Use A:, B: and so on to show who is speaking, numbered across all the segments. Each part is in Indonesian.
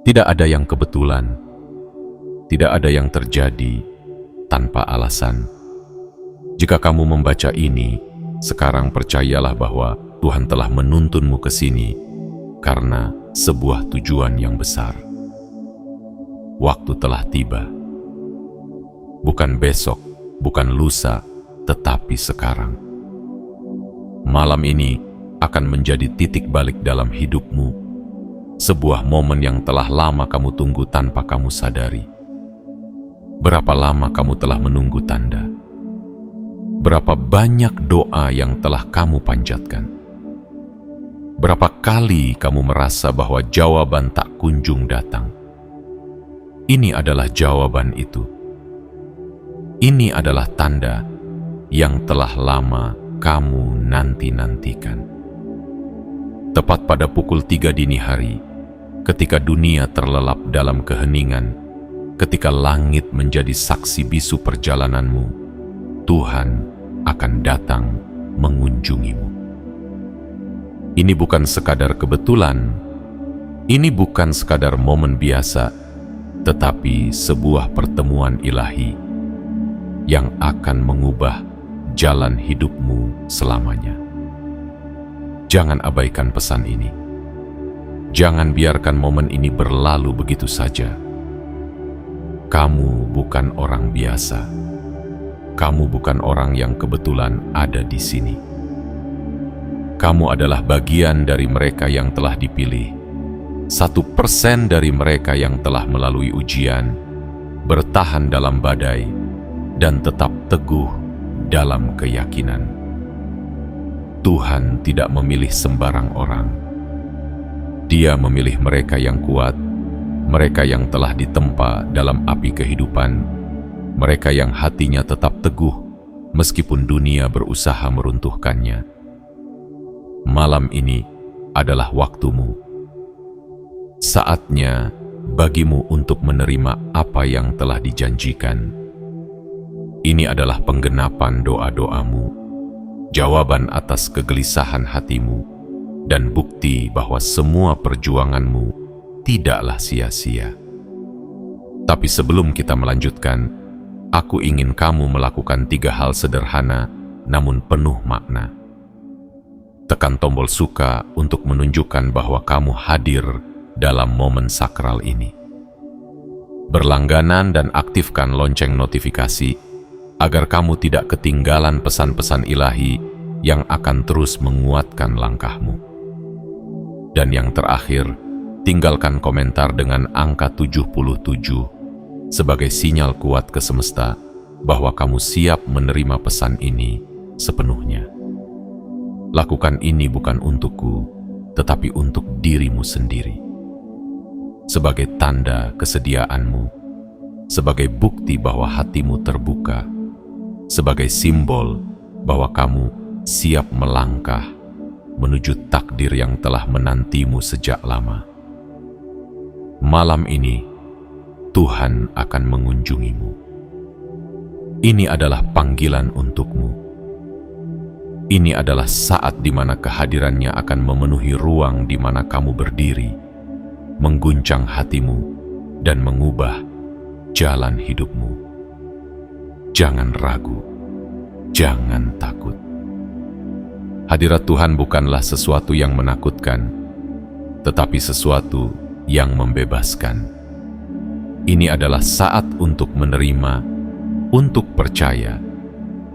A: Tidak ada yang kebetulan, tidak ada yang terjadi tanpa alasan. Jika kamu membaca ini, sekarang percayalah bahwa Tuhan telah menuntunmu ke sini karena sebuah tujuan yang besar. Waktu telah tiba. Bukan besok, bukan lusa, tetapi sekarang. Malam ini akan menjadi titik balik dalam hidupmu. Sebuah momen yang telah lama kamu tunggu tanpa kamu sadari. Berapa lama kamu telah menunggu tanda? Berapa banyak doa yang telah kamu panjatkan? Berapa kali kamu merasa bahwa jawaban tak kunjung datang? Ini adalah jawaban itu. Ini adalah tanda yang telah lama kamu nanti-nantikan. Tepat pada pukul 3 dini hari, ketika dunia terlelap dalam keheningan, ketika langit menjadi saksi bisu perjalananmu, Tuhan akan datang mengunjungimu. Ini bukan sekadar kebetulan, ini bukan sekadar momen biasa, tetapi sebuah pertemuan ilahi yang akan mengubah jalan hidupmu selamanya. Jangan abaikan pesan ini. Jangan biarkan momen ini berlalu begitu saja. Kamu bukan orang biasa. Kamu bukan orang yang kebetulan ada di sini. Kamu adalah bagian dari mereka yang telah dipilih. 1% dari mereka yang telah melalui ujian, bertahan dalam badai, dan tetap teguh dalam keyakinan. Tuhan tidak memilih sembarang orang. Dia memilih mereka yang kuat, mereka yang telah ditempa dalam api kehidupan, mereka yang hatinya tetap teguh meskipun dunia berusaha meruntuhkannya. Malam ini adalah waktumu. Saatnya bagimu untuk menerima apa yang telah dijanjikan. Ini adalah penggenapan doa-doamu, jawaban atas kegelisahan hatimu, dan bukti bahwa semua perjuanganmu tidaklah sia-sia. Tapi sebelum kita melanjutkan, aku ingin kamu melakukan 3 hal sederhana namun penuh makna. Tekan tombol suka untuk menunjukkan bahwa kamu hadir dalam momen sakral ini. Berlangganan dan aktifkan lonceng notifikasi agar kamu tidak ketinggalan pesan-pesan ilahi yang akan terus menguatkan langkahmu. Dan yang terakhir, tinggalkan komentar dengan angka 77 sebagai sinyal kuat ke semesta bahwa kamu siap menerima pesan ini sepenuhnya. Lakukan ini bukan untukku, tetapi untuk dirimu sendiri. Sebagai tanda kesediaanmu, sebagai bukti bahwa hatimu terbuka, sebagai simbol bahwa kamu siap melangkah menuju takdir yang telah menantimu sejak lama. Malam ini, Tuhan akan mengunjungimu. Ini adalah panggilan untukmu. Ini adalah saat di mana kehadirannya akan memenuhi ruang di mana kamu berdiri, mengguncang hatimu, dan mengubah jalan hidupmu. Jangan ragu, jangan takut. Hadirat Tuhan bukanlah sesuatu yang menakutkan, tetapi sesuatu yang membebaskan. Ini adalah saat untuk menerima, untuk percaya,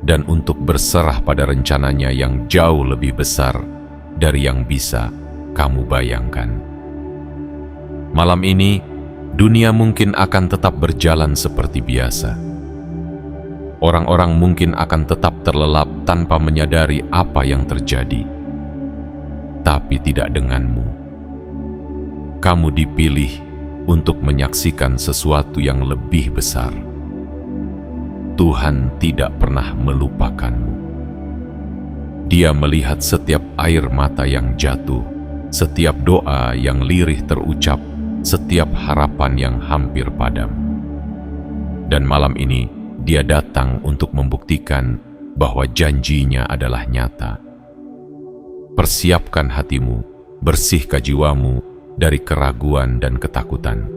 A: dan untuk berserah pada rencananya yang jauh lebih besar dari yang bisa kamu bayangkan. Malam ini, dunia mungkin akan tetap berjalan seperti biasa. Orang-orang mungkin akan tetap terlelap tanpa menyadari apa yang terjadi. Tapi tidak denganmu. Kamu dipilih untuk menyaksikan sesuatu yang lebih besar. Tuhan tidak pernah melupakanmu. Dia melihat setiap air mata yang jatuh, setiap doa yang lirih terucap, setiap harapan yang hampir padam. Dan malam ini, Dia datang untuk membuktikan bahwa janjinya adalah nyata. Persiapkan hatimu, bersihkan jiwamu, dari keraguan dan ketakutan.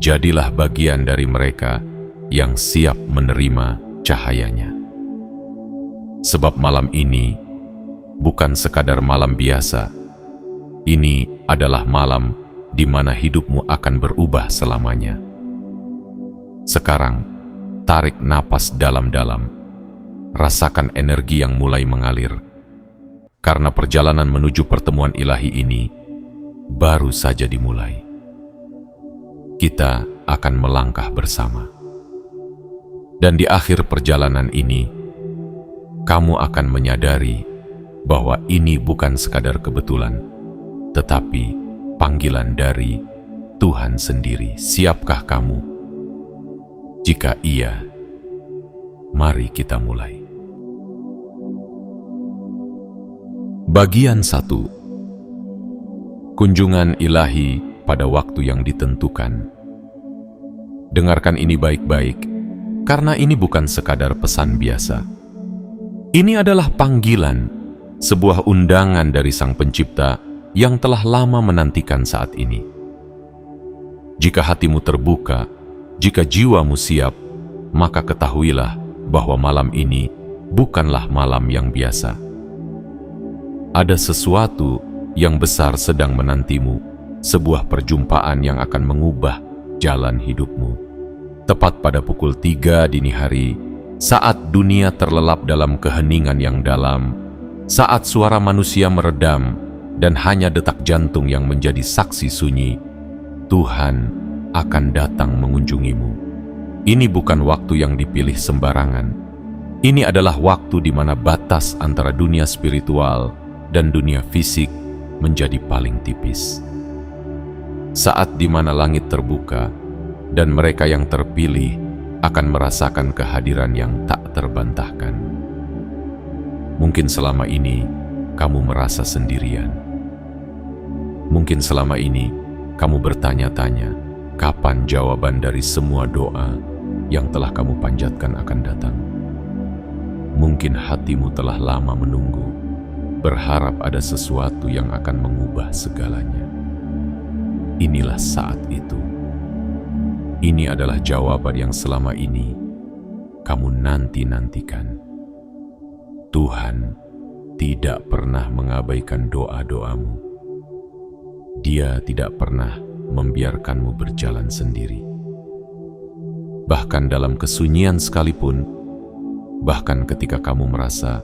A: Jadilah bagian dari mereka yang siap menerima cahayanya. Sebab malam ini bukan sekadar malam biasa. Ini adalah malam di mana hidupmu akan berubah selamanya. Sekarang, tarik napas dalam-dalam. Rasakan energi yang mulai mengalir. Karena perjalanan menuju pertemuan ilahi ini baru saja dimulai. Kita akan melangkah bersama. Dan di akhir perjalanan ini, kamu akan menyadari bahwa ini bukan sekadar kebetulan, tetapi panggilan dari Tuhan sendiri. Siapkah kamu? Jika iya, mari kita mulai. Bagian 1. Kunjungan ilahi pada waktu yang ditentukan. Dengarkan ini baik-baik, karena ini bukan sekadar pesan biasa. Ini adalah panggilan, sebuah undangan dari Sang Pencipta yang telah lama menantikan saat ini. Jika hatimu terbuka, jika jiwamu siap, maka ketahuilah bahwa malam ini bukanlah malam yang biasa. Ada sesuatu yang besar sedang menantimu, sebuah perjumpaan yang akan mengubah jalan hidupmu. Tepat pada pukul 3 dini hari, saat dunia terlelap dalam keheningan yang dalam, saat suara manusia meredam dan hanya detak jantung yang menjadi saksi sunyi, Tuhan akan datang mengunjungimu. Ini bukan waktu yang dipilih sembarangan. Ini adalah waktu di mana batas antara dunia spiritual dan dunia fisik menjadi paling tipis. Saat di mana langit terbuka dan mereka yang terpilih akan merasakan kehadiran yang tak terbantahkan. Mungkin selama ini kamu merasa sendirian. Mungkin selama ini kamu bertanya-tanya, kapan jawaban dari semua doa yang telah kamu panjatkan akan datang? Mungkin hatimu telah lama menunggu, berharap ada sesuatu yang akan mengubah segalanya. Inilah saat itu. Ini adalah jawaban yang selama ini kamu nanti-nantikan. Tuhan tidak pernah mengabaikan doa-doamu. Dia tidak pernah membiarkanmu berjalan sendiri. Bahkan dalam kesunyian sekalipun, bahkan ketika kamu merasa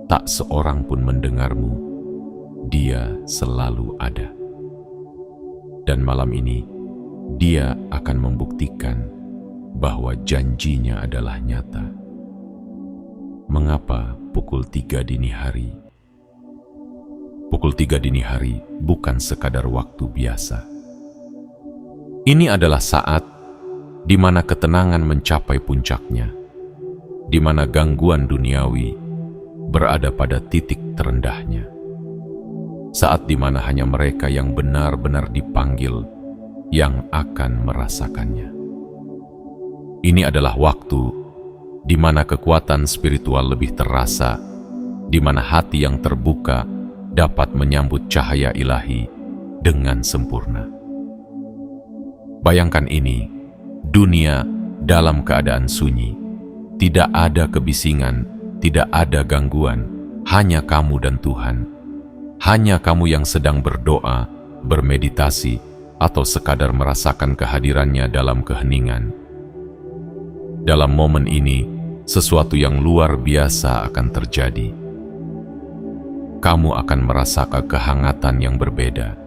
A: tak seorang pun mendengarmu, Dia selalu ada. Dan malam ini, Dia akan membuktikan bahwa janjinya adalah nyata. Mengapa pukul 3 dini hari? Pukul 3 dini hari bukan sekadar waktu biasa. Ini adalah saat di mana ketenangan mencapai puncaknya, di mana gangguan duniawi berada pada titik terendahnya. Saat di mana hanya mereka yang benar-benar dipanggil yang akan merasakannya. Ini adalah waktu di mana kekuatan spiritual lebih terasa, di mana hati yang terbuka dapat menyambut cahaya ilahi dengan sempurna. Bayangkan ini, dunia dalam keadaan sunyi, tidak ada kebisingan, tidak ada gangguan, hanya kamu dan Tuhan. Hanya kamu yang sedang berdoa, bermeditasi, atau sekadar merasakan kehadirannya dalam keheningan. Dalam momen ini, sesuatu yang luar biasa akan terjadi. Kamu akan merasakan kehangatan yang berbeda.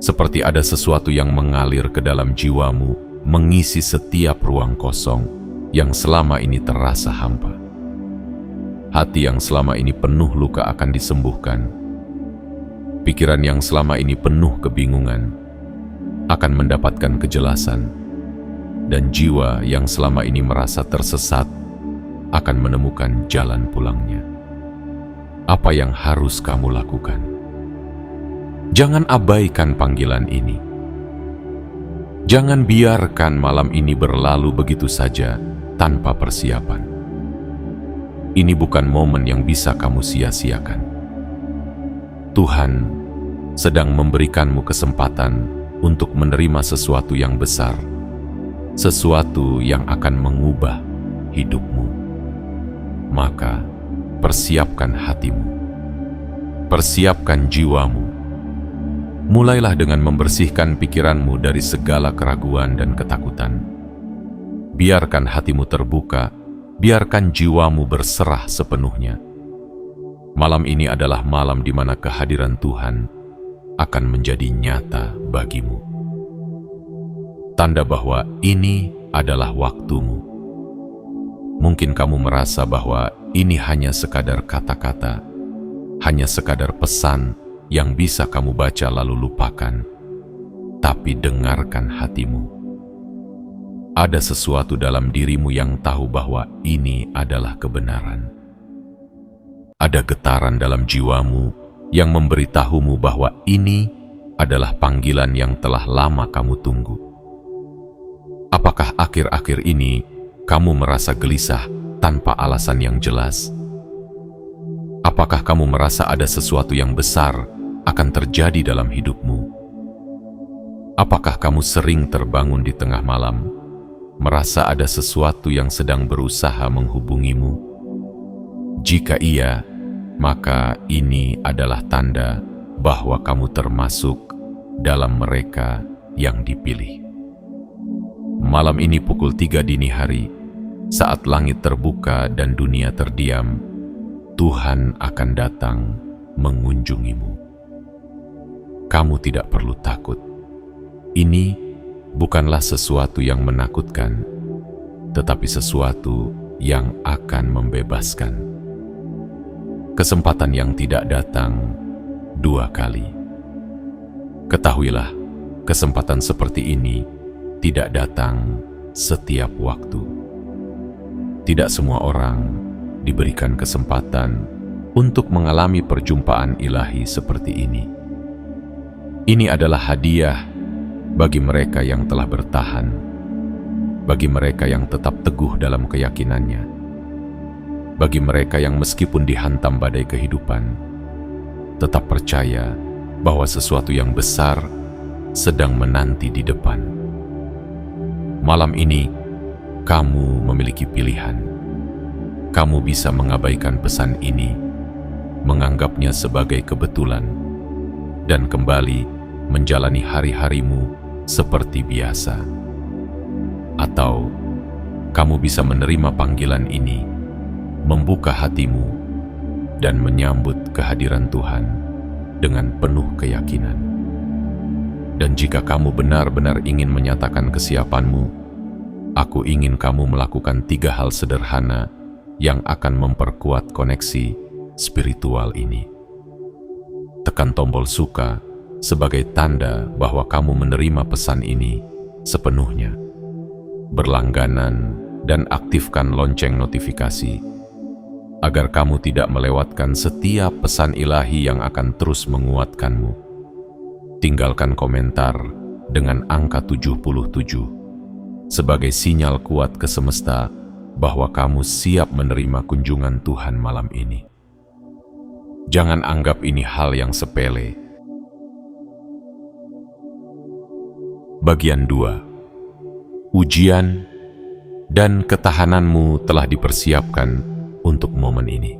A: Seperti ada sesuatu yang mengalir ke dalam jiwamu, mengisi setiap ruang kosong yang selama ini terasa hampa. Hati yang selama ini penuh luka akan disembuhkan. Pikiran yang selama ini penuh kebingungan akan mendapatkan kejelasan. Dan jiwa yang selama ini merasa tersesat akan menemukan jalan pulangnya. Apa yang harus kamu lakukan? Jangan abaikan panggilan ini. Jangan biarkan malam ini berlalu begitu saja tanpa persiapan. Ini bukan momen yang bisa kamu sia-siakan. Tuhan sedang memberikanmu kesempatan untuk menerima sesuatu yang besar, sesuatu yang akan mengubah hidupmu. Maka, persiapkan hatimu, persiapkan jiwamu. Mulailah dengan membersihkan pikiranmu dari segala keraguan dan ketakutan. Biarkan hatimu terbuka, biarkan jiwamu berserah sepenuhnya. Malam ini adalah malam di mana kehadiran Tuhan akan menjadi nyata bagimu. Tanda bahwa ini adalah waktumu. Mungkin kamu merasa bahwa ini hanya sekadar kata-kata, hanya sekadar pesan yang bisa kamu baca lalu lupakan. Tapi dengarkan hatimu. Ada sesuatu dalam dirimu yang tahu bahwa ini adalah kebenaran. Ada getaran dalam jiwamu yang memberitahumu bahwa ini adalah panggilan yang telah lama kamu tunggu. Apakah akhir-akhir ini kamu merasa gelisah tanpa alasan yang jelas? Apakah kamu merasa ada sesuatu yang besar akan terjadi dalam hidupmu? Apakah kamu sering terbangun di tengah malam, merasa ada sesuatu yang sedang berusaha menghubungimu? Jika iya, maka ini adalah tanda bahwa kamu termasuk dalam mereka yang dipilih. Malam ini pukul 3 dini hari, saat langit terbuka dan dunia terdiam, Tuhan akan datang mengunjungimu. Kamu tidak perlu takut. Ini bukanlah sesuatu yang menakutkan, tetapi sesuatu yang akan membebaskan. Kesempatan yang tidak datang 2 kali. Ketahuilah, kesempatan seperti ini tidak datang setiap waktu. Tidak semua orang diberikan kesempatan untuk mengalami perjumpaan ilahi seperti ini. Ini adalah hadiah bagi mereka yang telah bertahan, bagi mereka yang tetap teguh dalam keyakinannya, bagi mereka yang meskipun dihantam badai kehidupan, tetap percaya bahwa sesuatu yang besar sedang menanti di depan. Malam ini, kamu memiliki pilihan. Kamu bisa mengabaikan pesan ini, menganggapnya sebagai kebetulan, dan kembali menjalani hari-harimu seperti biasa. Atau, kamu bisa menerima panggilan ini, membuka hatimu, dan menyambut kehadiran Tuhan dengan penuh keyakinan. Dan jika kamu benar-benar ingin menyatakan kesiapanmu, aku ingin kamu melakukan 3 hal sederhana yang akan memperkuat koneksi spiritual ini. Tekan tombol suka sebagai tanda bahwa kamu menerima pesan ini sepenuhnya. Berlangganan dan aktifkan lonceng notifikasi agar kamu tidak melewatkan setiap pesan ilahi yang akan terus menguatkanmu. Tinggalkan komentar dengan angka 77 sebagai sinyal kuat ke semesta bahwa kamu siap menerima kunjungan Tuhan malam ini. Jangan anggap ini hal yang sepele. Bagian 2. Ujian dan ketahananmu telah dipersiapkan untuk momen ini.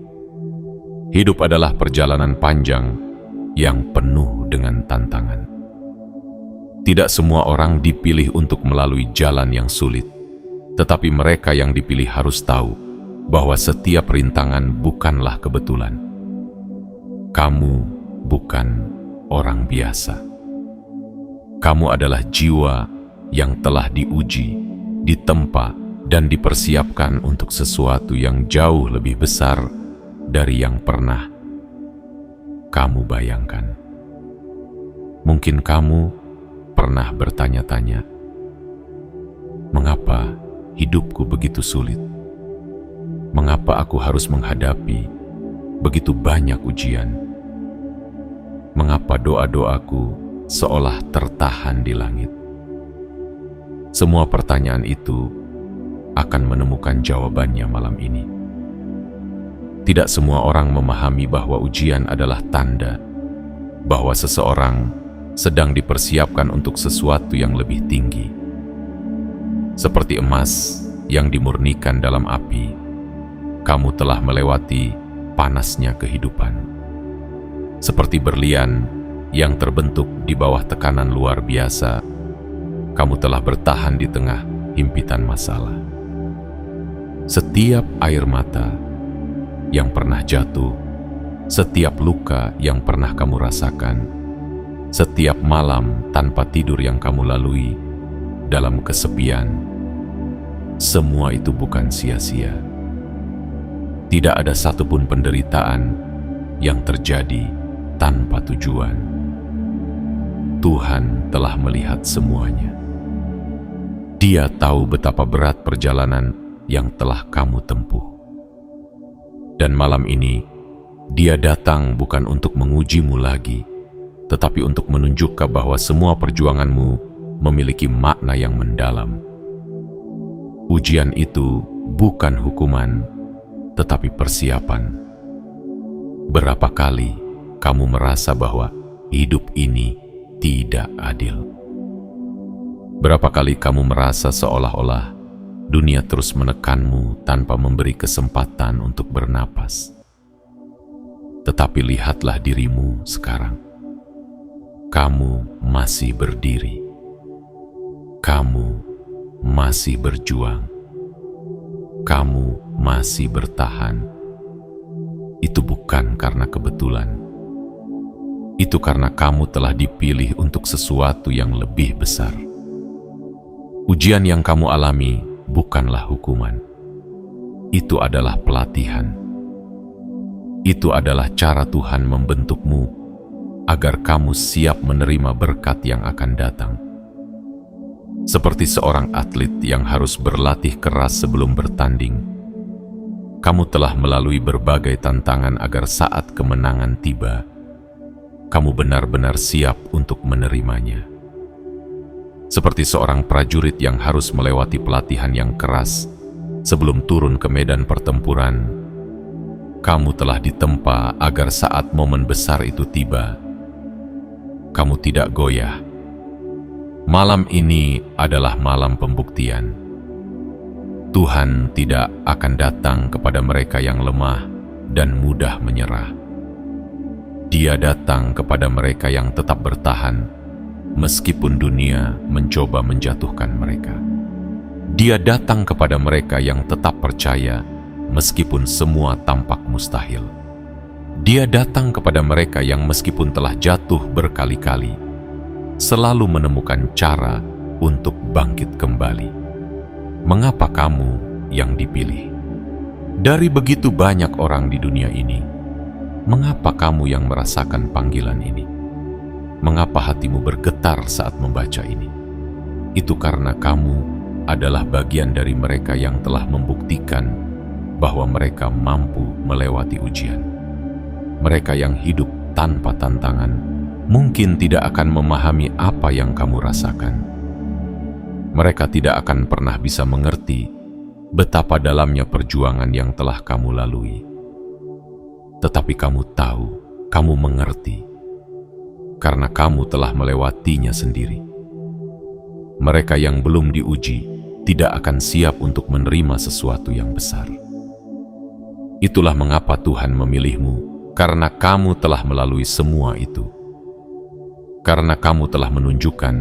A: Hidup adalah perjalanan panjang yang penuh dengan tantangan. Tidak semua orang dipilih untuk melalui jalan yang sulit, tetapi mereka yang dipilih harus tahu bahwa setiap rintangan bukanlah kebetulan. Kamu bukan orang biasa. Kamu adalah jiwa yang telah diuji, ditempa, dan dipersiapkan untuk sesuatu yang jauh lebih besar dari yang pernah kamu bayangkan. Mungkin kamu pernah bertanya-tanya, mengapa hidupku begitu sulit? Mengapa aku harus menghadapi begitu banyak ujian? Mengapa doa-doaku seolah tertahan di langit? Semua pertanyaan itu akan menemukan jawabannya malam ini. Tidak semua orang memahami bahwa ujian adalah tanda bahwa seseorang sedang dipersiapkan untuk sesuatu yang lebih tinggi. Seperti emas yang dimurnikan dalam api, kamu telah melewati panasnya kehidupan. Seperti berlian yang terbentuk di bawah tekanan luar biasa, kamu telah bertahan di tengah himpitan masalah. Setiap air mata yang pernah jatuh, setiap luka yang pernah kamu rasakan, setiap malam tanpa tidur yang kamu lalui dalam kesepian, semua itu bukan sia-sia. Tidak ada satupun penderitaan yang terjadi tanpa tujuan. Tuhan telah melihat semuanya. Dia tahu betapa berat perjalanan yang telah kamu tempuh. Dan malam ini, Dia datang bukan untuk mengujimu lagi, tetapi untuk menunjukkan bahwa semua perjuanganmu memiliki makna yang mendalam. Ujian itu bukan hukuman, tetapi persiapan. Berapa kali kamu merasa bahwa hidup ini tidak adil? Berapa kali kamu merasa seolah-olah dunia terus menekanmu tanpa memberi kesempatan untuk bernapas? Tetapi lihatlah dirimu sekarang. Kamu masih berdiri. Kamu masih berjuang. Kamu masih bertahan. Itu bukan karena kebetulan. Itu karena kamu telah dipilih untuk sesuatu yang lebih besar. Ujian yang kamu alami bukanlah hukuman. Itu adalah pelatihan. Itu adalah cara Tuhan membentukmu agar kamu siap menerima berkat yang akan datang. Seperti seorang atlet yang harus berlatih keras sebelum bertanding, kamu telah melalui berbagai tantangan agar saat kemenangan tiba, kamu benar-benar siap untuk menerimanya. Seperti seorang prajurit yang harus melewati pelatihan yang keras sebelum turun ke medan pertempuran, kamu telah ditempa agar saat momen besar itu tiba, kamu tidak goyah. Malam ini adalah malam pembuktian. Tuhan tidak akan datang kepada mereka yang lemah dan mudah menyerah. Dia datang kepada mereka yang tetap bertahan meskipun dunia mencoba menjatuhkan mereka. Dia datang kepada mereka yang tetap percaya meskipun semua tampak mustahil. Dia datang kepada mereka yang meskipun telah jatuh berkali-kali, selalu menemukan cara untuk bangkit kembali. Mengapa kamu yang dipilih? Dari begitu banyak orang di dunia ini, mengapa kamu yang merasakan panggilan ini? Mengapa hatimu bergetar saat membaca ini? Itu karena kamu adalah bagian dari mereka yang telah membuktikan bahwa mereka mampu melewati ujian. Mereka yang hidup tanpa tantangan mungkin tidak akan memahami apa yang kamu rasakan. Mereka tidak akan pernah bisa mengerti betapa dalamnya perjuangan yang telah kamu lalui. Tetapi kamu tahu, kamu mengerti, karena kamu telah melewatinya sendiri. Mereka yang belum diuji tidak akan siap untuk menerima sesuatu yang besar. Itulah mengapa Tuhan memilihmu, karena kamu telah melalui semua itu. Karena kamu telah menunjukkan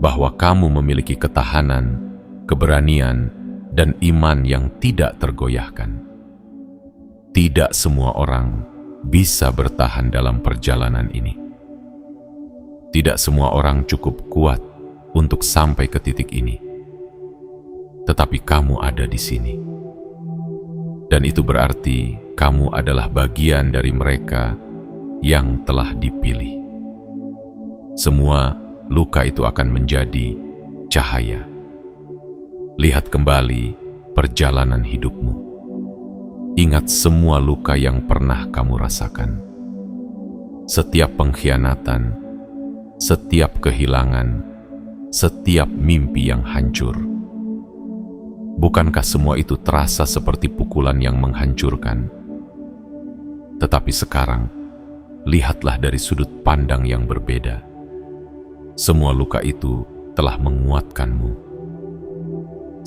A: bahwa kamu memiliki ketahanan, keberanian, dan iman yang tidak tergoyahkan. Tidak semua orang bisa bertahan dalam perjalanan ini. Tidak semua orang cukup kuat untuk sampai ke titik ini. Tetapi kamu ada di sini. Dan itu berarti kamu adalah bagian dari mereka yang telah dipilih. Semua luka itu akan menjadi cahaya. Lihat kembali perjalanan hidupmu. Ingat semua luka yang pernah kamu rasakan. Setiap pengkhianatan, setiap kehilangan, setiap mimpi yang hancur. Bukankah semua itu terasa seperti pukulan yang menghancurkan? Tetapi sekarang, lihatlah dari sudut pandang yang berbeda. Semua luka itu telah menguatkanmu.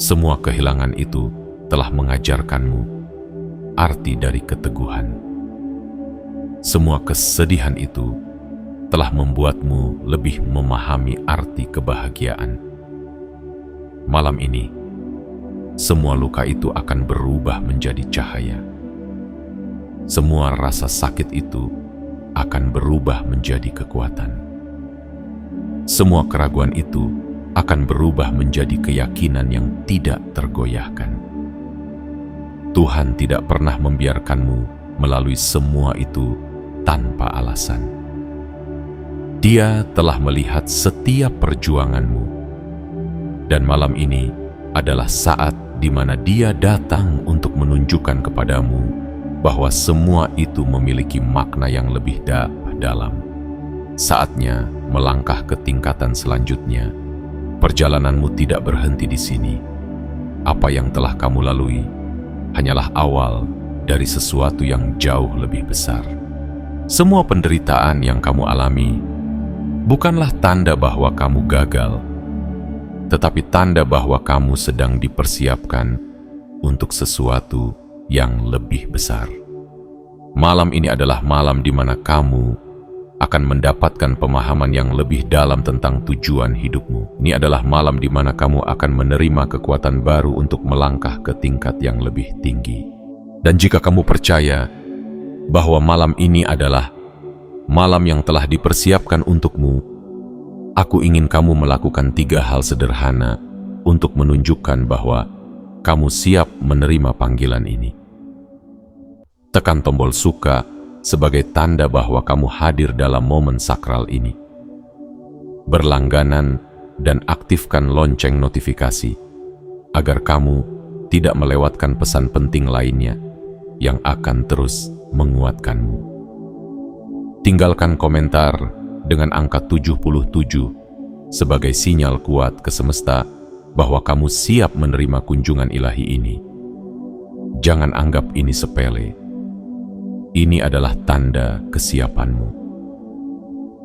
A: Semua kehilangan itu telah mengajarkanmu arti dari keteguhan. Semua kesedihan itu telah membuatmu lebih memahami arti kebahagiaan. Malam ini, semua luka itu akan berubah menjadi cahaya. Semua rasa sakit itu akan berubah menjadi kekuatan. Semua keraguan itu akan berubah menjadi keyakinan yang tidak tergoyahkan. Tuhan tidak pernah membiarkanmu melalui semua itu tanpa alasan. Dia telah melihat setiap perjuanganmu, dan malam ini adalah saat di mana Dia datang untuk menunjukkan kepadamu bahwa semua itu memiliki makna yang lebih dalam. Saatnya melangkah ke tingkatan selanjutnya. Perjalananmu tidak berhenti di sini. Apa yang telah kamu lalui hanyalah awal dari sesuatu yang jauh lebih besar. Semua penderitaan yang kamu alami bukanlah tanda bahwa kamu gagal, tetapi tanda bahwa kamu sedang dipersiapkan untuk sesuatu yang lebih besar. Malam ini adalah malam di mana kamu akan mendapatkan pemahaman yang lebih dalam tentang tujuan hidupmu. Ini adalah malam di mana kamu akan menerima kekuatan baru untuk melangkah ke tingkat yang lebih tinggi. Dan jika kamu percaya bahwa malam ini adalah malam yang telah dipersiapkan untukmu, aku ingin kamu melakukan 3 hal sederhana untuk menunjukkan bahwa kamu siap menerima panggilan ini. Tekan tombol suka sebagai tanda bahwa kamu hadir dalam momen sakral ini. Berlangganan dan aktifkan lonceng notifikasi agar kamu tidak melewatkan pesan penting lainnya yang akan terus menguatkanmu. Tinggalkan komentar dengan angka 77 sebagai sinyal kuat ke semesta bahwa kamu siap menerima kunjungan ilahi ini. Jangan anggap ini sepele. Ini adalah tanda kesiapanmu.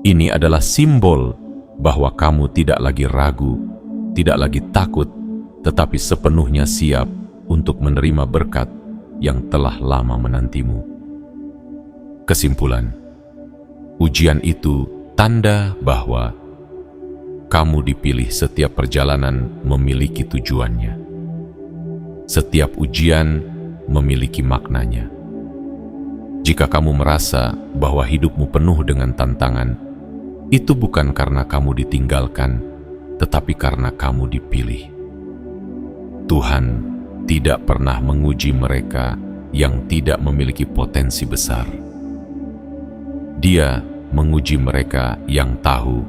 A: Ini adalah simbol bahwa kamu tidak lagi ragu, tidak lagi takut, tetapi sepenuhnya siap untuk menerima berkat yang telah lama menantimu. Kesimpulan, ujian itu tanda bahwa kamu dipilih. Setiap perjalanan memiliki tujuannya. Setiap ujian memiliki maknanya. Jika kamu merasa bahwa hidupmu penuh dengan tantangan, itu bukan karena kamu ditinggalkan, tetapi karena kamu dipilih. Tuhan tidak pernah menguji mereka yang tidak memiliki potensi besar. Dia menguji mereka yang tahu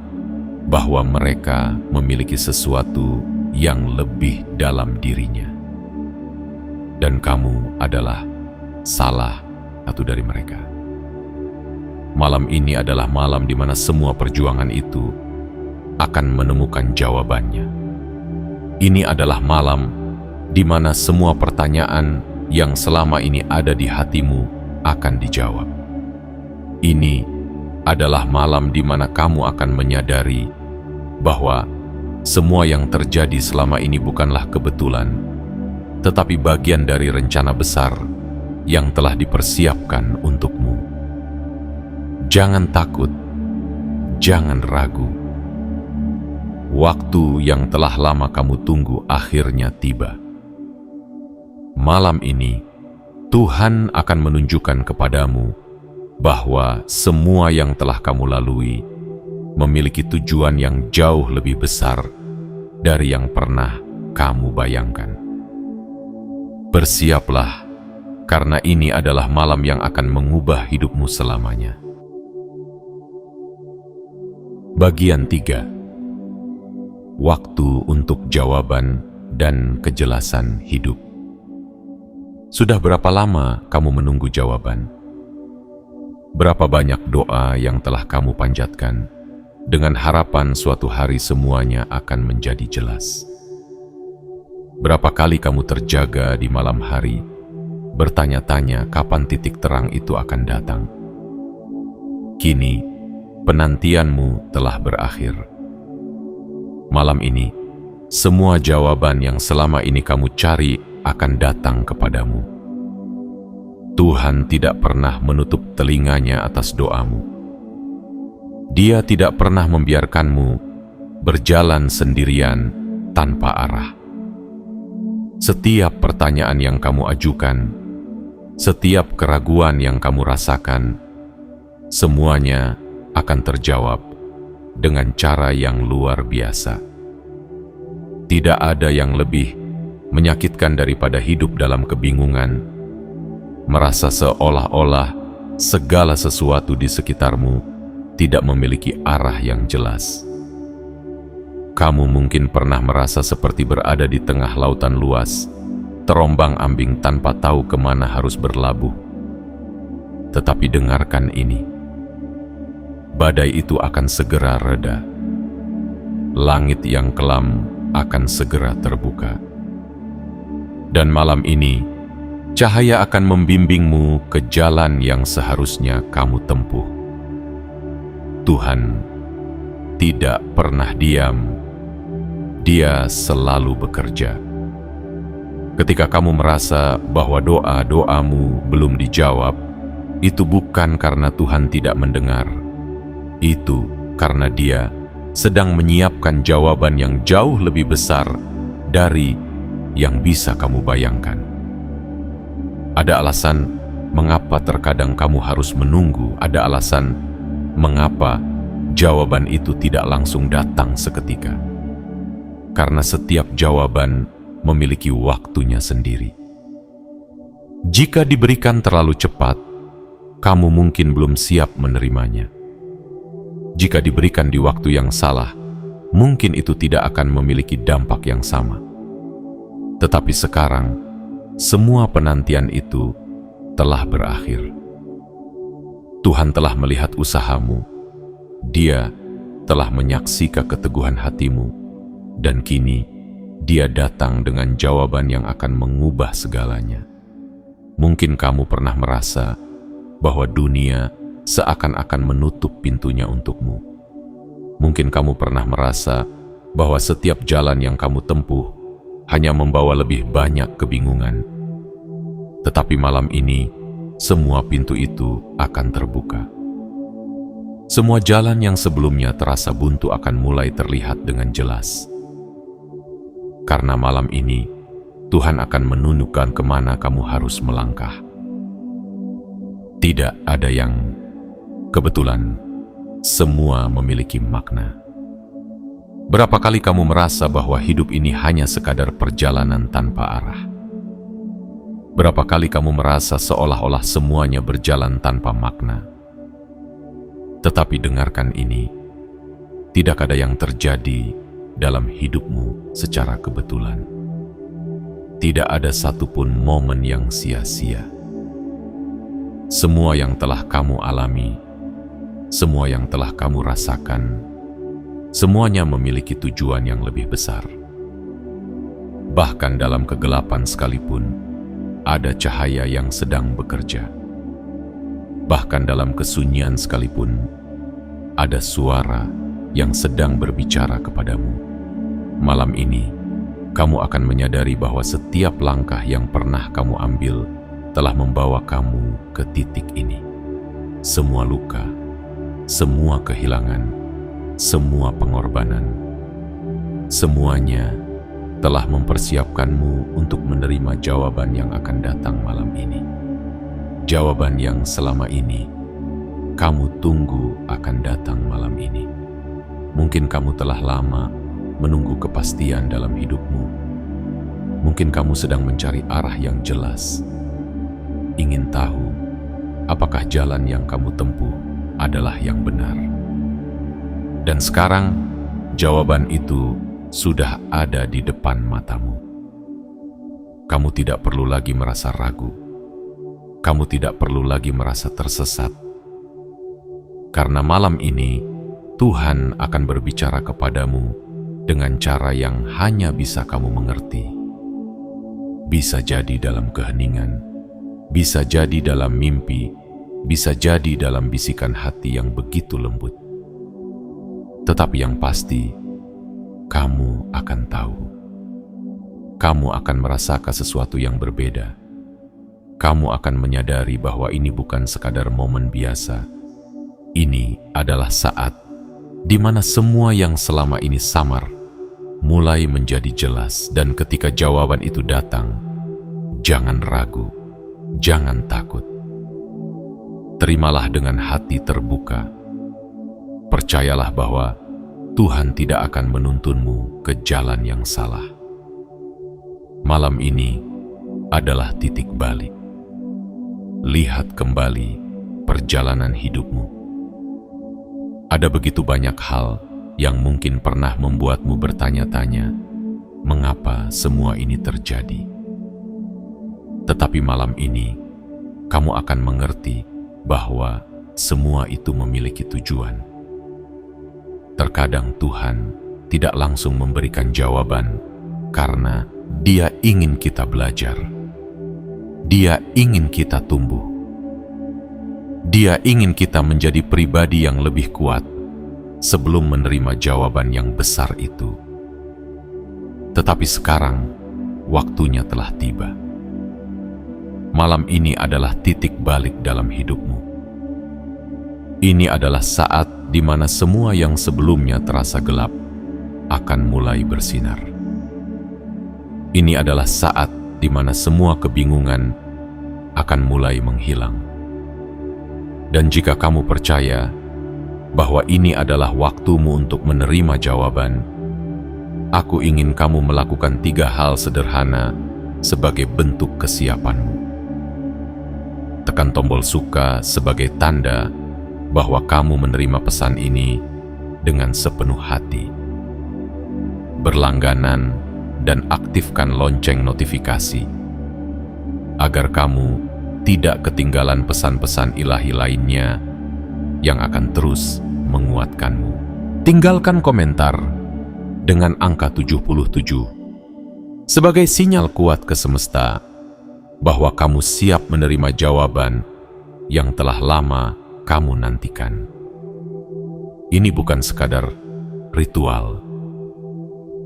A: bahwa mereka memiliki sesuatu yang lebih dalam dirinya. Dan kamu adalah salah satu dari mereka. Malam ini adalah malam di mana semua perjuangan itu akan menemukan jawabannya. Ini adalah malam di mana semua pertanyaan yang selama ini ada di hatimu akan dijawab. Ini adalah malam di mana kamu akan menyadari bahwa semua yang terjadi selama ini bukanlah kebetulan, tetapi bagian dari rencana besar yang telah dipersiapkan untukmu. Jangan takut, jangan ragu. Waktu yang telah lama kamu tunggu akhirnya tiba. Malam ini, Tuhan akan menunjukkan kepadamu bahwa semua yang telah kamu lalui memiliki tujuan yang jauh lebih besar dari yang pernah kamu bayangkan. Bersiaplah, karena ini adalah malam yang akan mengubah hidupmu selamanya. Bagian 3. Waktu untuk jawaban dan kejelasan hidup. Sudah berapa lama kamu menunggu jawaban? Berapa banyak doa yang telah kamu panjatkan dengan harapan suatu hari semuanya akan menjadi jelas? Berapa kali kamu terjaga di malam hari, bertanya-tanya kapan titik terang itu akan datang? Kini, penantianmu telah berakhir. Malam ini, semua jawaban yang selama ini kamu cari akan datang kepadamu. Tuhan tidak pernah menutup telinganya atas doamu. Dia tidak pernah membiarkanmu berjalan sendirian tanpa arah. Setiap pertanyaan yang kamu ajukan, setiap keraguan yang kamu rasakan, semuanya akan terjawab dengan cara yang luar biasa. Tidak ada yang lebih menyakitkan daripada hidup dalam kebingungan, merasa seolah-olah segala sesuatu di sekitarmu tidak memiliki arah yang jelas. Kamu mungkin pernah merasa seperti berada di tengah lautan luas, terombang-ambing tanpa tahu kemana harus berlabuh. Tetapi dengarkan ini, badai itu akan segera reda. Langit yang kelam akan segera terbuka. Dan malam ini, cahaya akan membimbingmu ke jalan yang seharusnya kamu tempuh. Tuhan tidak pernah diam. Dia selalu bekerja. Ketika kamu merasa bahwa doa-doamu belum dijawab, itu bukan karena Tuhan tidak mendengar. Itu karena Dia sedang menyiapkan jawaban yang jauh lebih besar dari yang bisa kamu bayangkan. Ada alasan mengapa terkadang kamu harus menunggu, ada alasan mengapa jawaban itu tidak langsung datang seketika. Karena setiap jawaban memiliki waktunya sendiri. Jika diberikan terlalu cepat, kamu mungkin belum siap menerimanya. Jika diberikan di waktu yang salah, mungkin itu tidak akan memiliki dampak yang sama. Tetapi sekarang, semua penantian itu telah berakhir. Tuhan telah melihat usahamu. Dia telah menyaksikan keteguhan hatimu. Dan kini, Dia datang dengan jawaban yang akan mengubah segalanya. Mungkin kamu pernah merasa bahwa dunia seakan-akan menutup pintunya untukmu. Mungkin kamu pernah merasa bahwa setiap jalan yang kamu tempuh hanya membawa lebih banyak kebingungan. Tetapi malam ini, semua pintu itu akan terbuka. Semua jalan yang sebelumnya terasa buntu akan mulai terlihat dengan jelas. Karena malam ini, Tuhan akan menunjukkan kemana kamu harus melangkah. Tidak ada yang kebetulan, semua memiliki makna. Berapa kali kamu merasa bahwa hidup ini hanya sekadar perjalanan tanpa arah? Berapa kali kamu merasa seolah-olah semuanya berjalan tanpa makna? Tetapi dengarkan ini, tidak ada yang terjadi dalam hidupmu secara kebetulan. Tidak ada satupun momen yang sia-sia. Semua yang telah kamu alami, semua yang telah kamu rasakan, semuanya memiliki tujuan yang lebih besar. Bahkan dalam kegelapan sekalipun, ada cahaya yang sedang bekerja. Bahkan dalam kesunyian sekalipun, ada suara yang sedang berbicara kepadamu. Malam ini, kamu akan menyadari bahwa setiap langkah yang pernah kamu ambil telah membawa kamu ke titik ini. Semua luka, semua kehilangan, semua pengorbanan, semuanya telah mempersiapkanmu untuk menerima jawaban yang akan datang malam ini. Jawaban yang selama ini kamu tunggu akan datang malam ini. Mungkin kamu telah lama menunggu kepastian dalam hidupmu. Mungkin kamu sedang mencari arah yang jelas. Ingin tahu apakah jalan yang kamu tempuh adalah yang benar. Dan sekarang jawaban itu sudah ada di depan matamu. Kamu tidak perlu lagi merasa ragu. Kamu tidak perlu lagi merasa tersesat. Karena malam ini Tuhan akan berbicara kepadamu dengan cara yang hanya bisa kamu mengerti. Bisa jadi dalam keheningan, bisa jadi dalam mimpi, bisa jadi dalam bisikan hati yang begitu lembut. Tetapi yang pasti, kamu akan tahu. Kamu akan merasakan sesuatu yang berbeda. Kamu akan menyadari bahwa ini bukan sekadar momen biasa. Ini adalah saat di mana semua yang selama ini samar mulai menjadi jelas, dan ketika jawaban itu datang, jangan ragu, jangan takut. Terimalah dengan hati terbuka. Percayalah bahwa Tuhan tidak akan menuntunmu ke jalan yang salah. Malam ini adalah titik balik. Lihat kembali perjalanan hidupmu. Ada begitu banyak hal yang mungkin pernah membuatmu bertanya-tanya, mengapa semua ini terjadi? Tetapi malam ini, kamu akan mengerti bahwa semua itu memiliki tujuan. Terkadang Tuhan tidak langsung memberikan jawaban karena Dia ingin kita belajar. Dia ingin kita tumbuh. Dia ingin kita menjadi pribadi yang lebih kuat sebelum menerima jawaban yang besar itu. Tetapi sekarang, waktunya telah tiba. Malam ini adalah titik balik dalam hidupmu. Ini adalah saat di mana semua yang sebelumnya terasa gelap akan mulai bersinar. Ini adalah saat di mana semua kebingungan akan mulai menghilang. Dan jika kamu percaya bahwa ini adalah waktumu untuk menerima jawaban, aku ingin kamu melakukan 3 hal sederhana sebagai bentuk kesiapanmu. Tekan tombol suka sebagai tanda bahwa kamu menerima pesan ini dengan sepenuh hati. Berlangganan dan aktifkan lonceng notifikasi agar kamu tidak ketinggalan pesan-pesan ilahi lainnya yang akan terus menguatkanmu. Tinggalkan komentar dengan angka 77 sebagai sinyal kuat ke semesta bahwa kamu siap menerima jawaban yang telah lama kamu nantikan. Ini bukan sekadar ritual.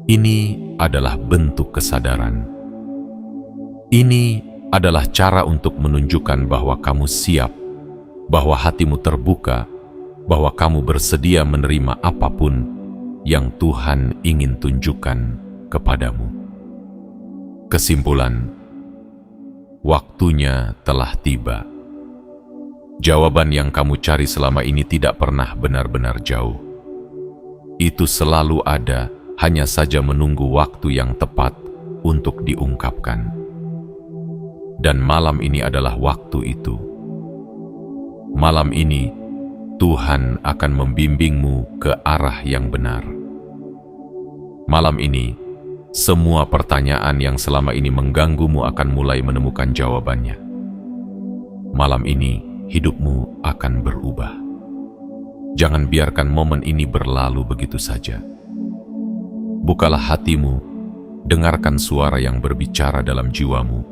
A: Ini adalah bentuk kesadaran. Ini adalah cara untuk menunjukkan bahwa kamu siap, bahwa hatimu terbuka, bahwa kamu bersedia menerima apapun yang Tuhan ingin tunjukkan kepadamu. Kesimpulan, waktunya telah tiba. Jawaban yang kamu cari selama ini tidak pernah benar-benar jauh. Itu selalu ada, hanya saja menunggu waktu yang tepat untuk diungkapkan. Dan malam ini adalah waktu itu. Malam ini, Tuhan akan membimbingmu ke arah yang benar. Malam ini, semua pertanyaan yang selama ini mengganggumu akan mulai menemukan jawabannya. Malam ini, hidupmu akan berubah. Jangan biarkan momen ini berlalu begitu saja. Bukalah hatimu, dengarkan suara yang berbicara dalam jiwamu,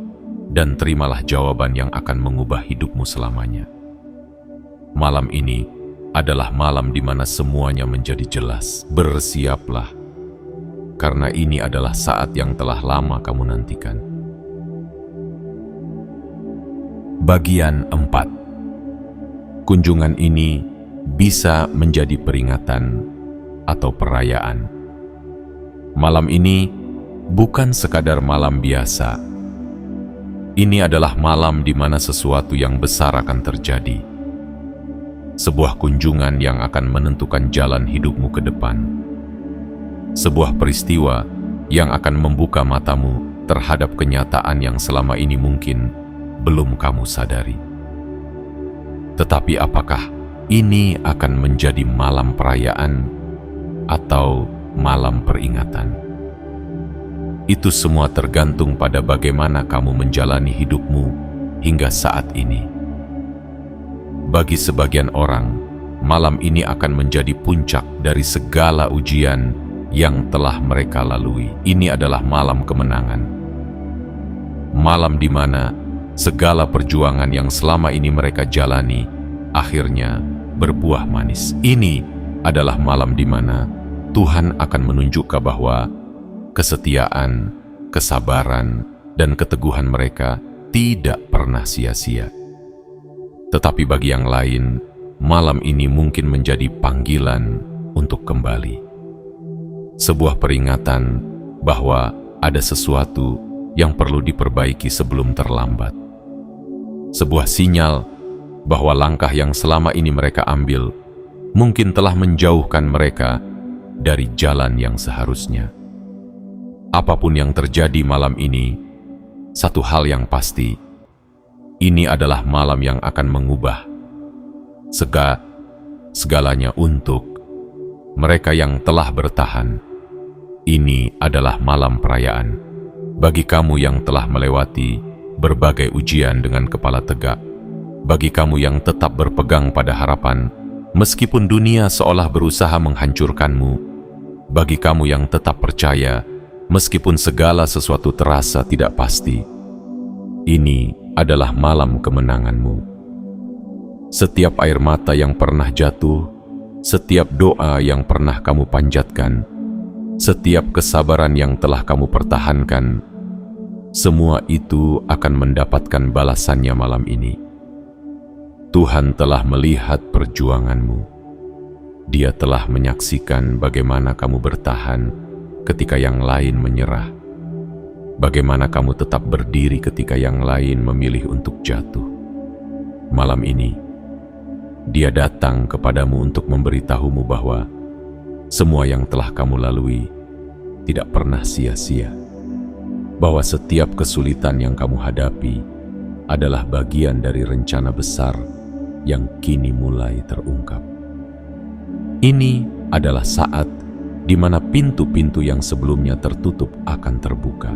A: dan terimalah jawaban yang akan mengubah hidupmu selamanya. Malam ini adalah malam di mana semuanya menjadi jelas. Bersiaplah, karena ini adalah saat yang telah lama kamu nantikan. Bagian 4. Kunjungan ini bisa menjadi peringatan atau perayaan. Malam ini bukan sekadar malam biasa. Ini adalah malam di mana sesuatu yang besar akan terjadi. Sebuah kunjungan yang akan menentukan jalan hidupmu ke depan. Sebuah peristiwa yang akan membuka matamu terhadap kenyataan yang selama ini mungkin belum kamu sadari. Tetapi apakah ini akan menjadi malam perayaan atau malam peringatan? Itu semua tergantung pada bagaimana kamu menjalani hidupmu hingga saat ini. Bagi sebagian orang, malam ini akan menjadi puncak dari segala ujian yang telah mereka lalui. Ini adalah malam kemenangan. Malam di mana segala perjuangan yang selama ini mereka jalani akhirnya berbuah manis. Ini adalah malam di mana Tuhan akan menunjukkan bahwa kesetiaan, kesabaran, dan keteguhan mereka tidak pernah sia-sia. Tetapi bagi yang lain, malam ini mungkin menjadi panggilan untuk kembali. Sebuah peringatan bahwa ada sesuatu yang perlu diperbaiki sebelum terlambat. Sebuah sinyal bahwa langkah yang selama ini mereka ambil mungkin telah menjauhkan mereka dari jalan yang seharusnya. Apapun yang terjadi malam ini, satu hal yang pasti, ini adalah malam yang akan mengubah segalanya untuk mereka yang telah bertahan. Ini adalah malam perayaan bagi kamu yang telah melewati berbagai ujian dengan kepala tegak, bagi kamu yang tetap berpegang pada harapan meskipun dunia seolah berusaha menghancurkanmu, bagi kamu yang tetap percaya meskipun segala sesuatu terasa tidak pasti. Ini adalah malam kemenanganmu. Setiap air mata yang pernah jatuh, setiap doa yang pernah kamu panjatkan, setiap kesabaran yang telah kamu pertahankan, semua itu akan mendapatkan balasannya malam ini. Tuhan telah melihat perjuanganmu. Dia telah menyaksikan bagaimana kamu bertahan ketika yang lain menyerah, bagaimana kamu tetap berdiri ketika yang lain memilih untuk jatuh. Malam ini, Dia datang kepadamu untuk memberitahumu bahwa semua yang telah kamu lalui tidak pernah sia-sia, bahwa setiap kesulitan yang kamu hadapi adalah bagian dari rencana besar yang kini mulai terungkap. Ini adalah saat di mana pintu-pintu yang sebelumnya tertutup akan terbuka.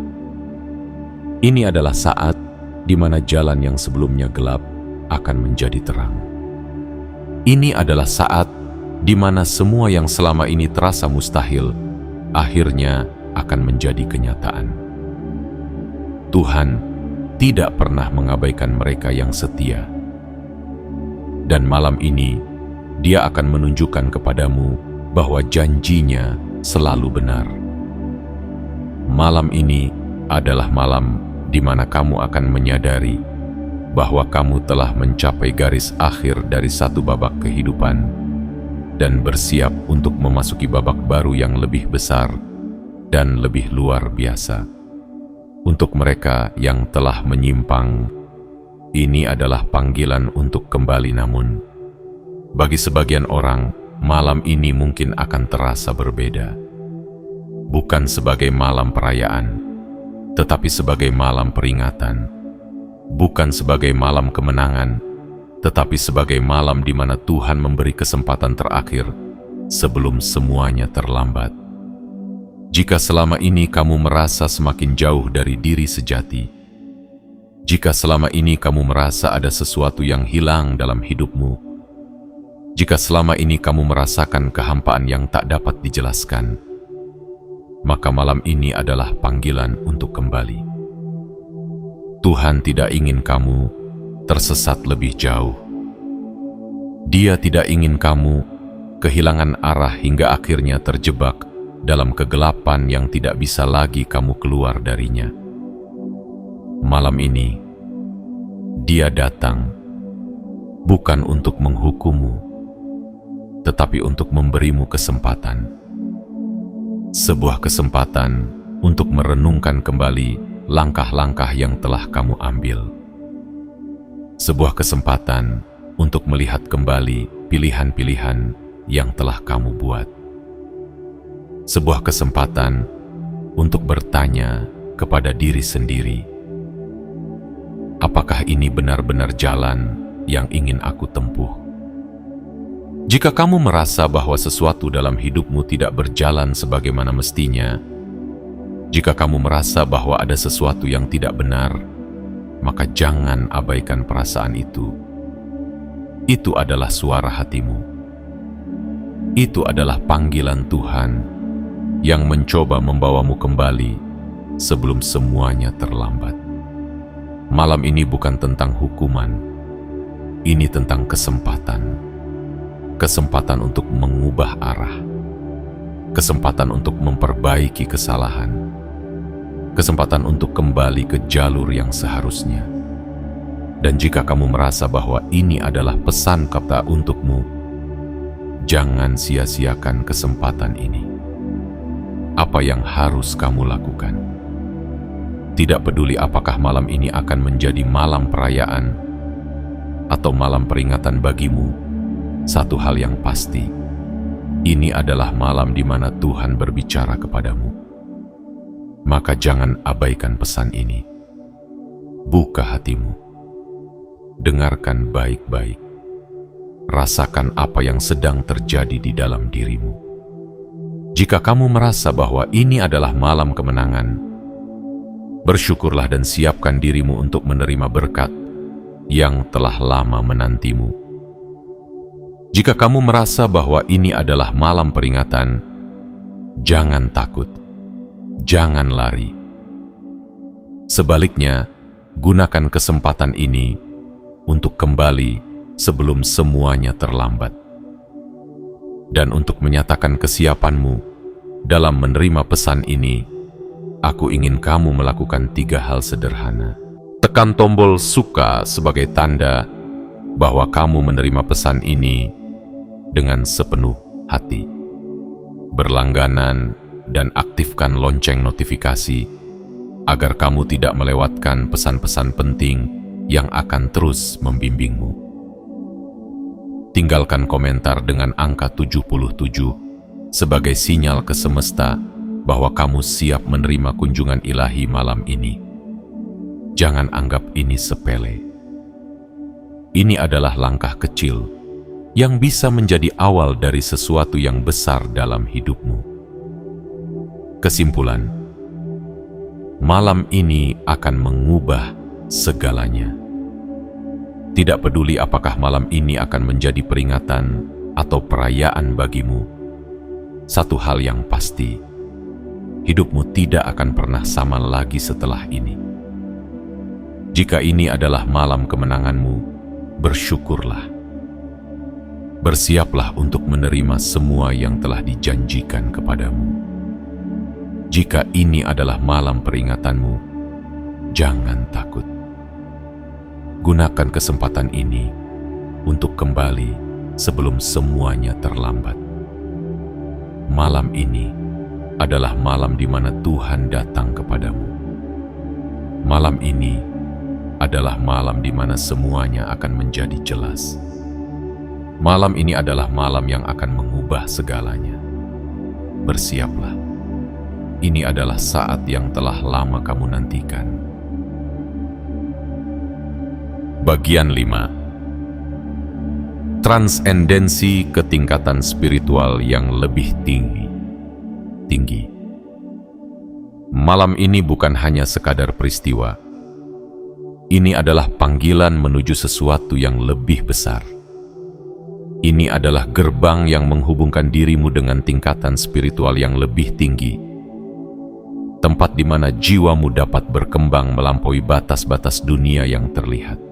A: Ini adalah saat di mana jalan yang sebelumnya gelap akan menjadi terang. Ini adalah saat di mana semua yang selama ini terasa mustahil akhirnya akan menjadi kenyataan. Tuhan tidak pernah mengabaikan mereka yang setia. Dan malam ini, Dia akan menunjukkan kepadamu bahwa janjinya selalu benar. Malam ini adalah malam di mana kamu akan menyadari bahwa kamu telah mencapai garis akhir dari satu babak kehidupan dan bersiap untuk memasuki babak baru yang lebih besar dan lebih luar biasa. Untuk mereka yang telah menyimpang, ini adalah panggilan untuk kembali. Namun, bagi sebagian orang, malam ini mungkin akan terasa berbeda. Bukan sebagai malam perayaan, tetapi sebagai malam peringatan. Bukan sebagai malam kemenangan, tetapi sebagai malam di mana Tuhan memberi kesempatan terakhir sebelum semuanya terlambat. Jika selama ini kamu merasa semakin jauh dari diri sejati, jika selama ini kamu merasa ada sesuatu yang hilang dalam hidupmu, jika selama ini kamu merasakan kehampaan yang tak dapat dijelaskan, maka malam ini adalah panggilan untuk kembali. Tuhan tidak ingin kamu tersesat lebih jauh. Dia tidak ingin kamu kehilangan arah hingga akhirnya terjebak dalam kegelapan yang tidak bisa lagi kamu keluar darinya. Malam ini, Dia datang bukan untuk menghukummu, tetapi untuk memberimu kesempatan. Sebuah kesempatan untuk merenungkan kembali langkah-langkah yang telah kamu ambil. Sebuah kesempatan untuk melihat kembali pilihan-pilihan yang telah kamu buat. Sebuah kesempatan untuk bertanya kepada diri sendiri, apakah ini benar-benar jalan yang ingin aku tempuh? Jika kamu merasa bahwa sesuatu dalam hidupmu tidak berjalan sebagaimana mestinya, jika kamu merasa bahwa ada sesuatu yang tidak benar, maka jangan abaikan perasaan itu. Itu adalah suara hatimu. Itu adalah panggilan Tuhan yang mencoba membawamu kembali sebelum semuanya terlambat. Malam ini bukan tentang hukuman, Ini tentang kesempatan. Kesempatan untuk mengubah arah. Kesempatan untuk memperbaiki kesalahan. Kesempatan untuk kembali ke jalur yang seharusnya. Dan jika kamu merasa bahwa ini adalah pesan kata untukmu, jangan sia-siakan kesempatan ini. Apa yang harus kamu lakukan? Tidak peduli apakah malam ini akan menjadi malam perayaan atau malam peringatan bagimu, satu hal yang pasti, ini adalah malam di mana Tuhan berbicara kepadamu. Maka jangan abaikan pesan ini. Buka hatimu. Dengarkan baik-baik. Rasakan apa yang sedang terjadi di dalam dirimu. Jika kamu merasa bahwa ini adalah malam kemenangan, bersyukurlah dan siapkan dirimu untuk menerima berkat yang telah lama menantimu. Jika kamu merasa bahwa ini adalah malam peringatan, jangan takut, jangan lari. Sebaliknya, gunakan kesempatan ini untuk kembali sebelum semuanya terlambat. Dan untuk menyatakan kesiapanmu dalam menerima pesan ini, aku ingin kamu melakukan 3 hal sederhana. Tekan tombol suka sebagai tanda bahwa kamu menerima pesan ini dengan sepenuh hati. Berlangganan dan aktifkan lonceng notifikasi agar kamu tidak melewatkan pesan-pesan penting yang akan terus membimbingmu. Tinggalkan komentar dengan angka 77 sebagai sinyal ke semesta bahwa kamu siap menerima kunjungan ilahi malam ini. Jangan anggap ini sepele. Ini adalah langkah kecil yang bisa menjadi awal dari sesuatu yang besar dalam hidupmu. Kesimpulan, malam ini akan mengubah segalanya. Tidak peduli apakah malam ini akan menjadi peringatan atau perayaan bagimu. Satu hal yang pasti, hidupmu tidak akan pernah sama lagi setelah ini. Jika ini adalah malam kemenanganmu, bersyukurlah. Bersiaplah untuk menerima semua yang telah dijanjikan kepadamu. Jika ini adalah malam peringatanmu, jangan takut. Gunakan kesempatan ini untuk kembali sebelum semuanya terlambat. Malam ini adalah malam di mana Tuhan datang kepadamu. Malam ini adalah malam di mana semuanya akan menjadi jelas. Malam ini adalah malam yang akan mengubah segalanya. Bersiaplah. Ini adalah saat yang telah lama kamu nantikan. Bagian 5. Transendensi ke tingkatan spiritual yang lebih tinggi. Malam ini bukan hanya sekadar peristiwa. Ini adalah panggilan menuju sesuatu yang lebih besar. Ini adalah gerbang yang menghubungkan dirimu dengan tingkatan spiritual yang lebih tinggi. Tempat di mana jiwamu dapat berkembang melampaui batas-batas dunia yang terlihat.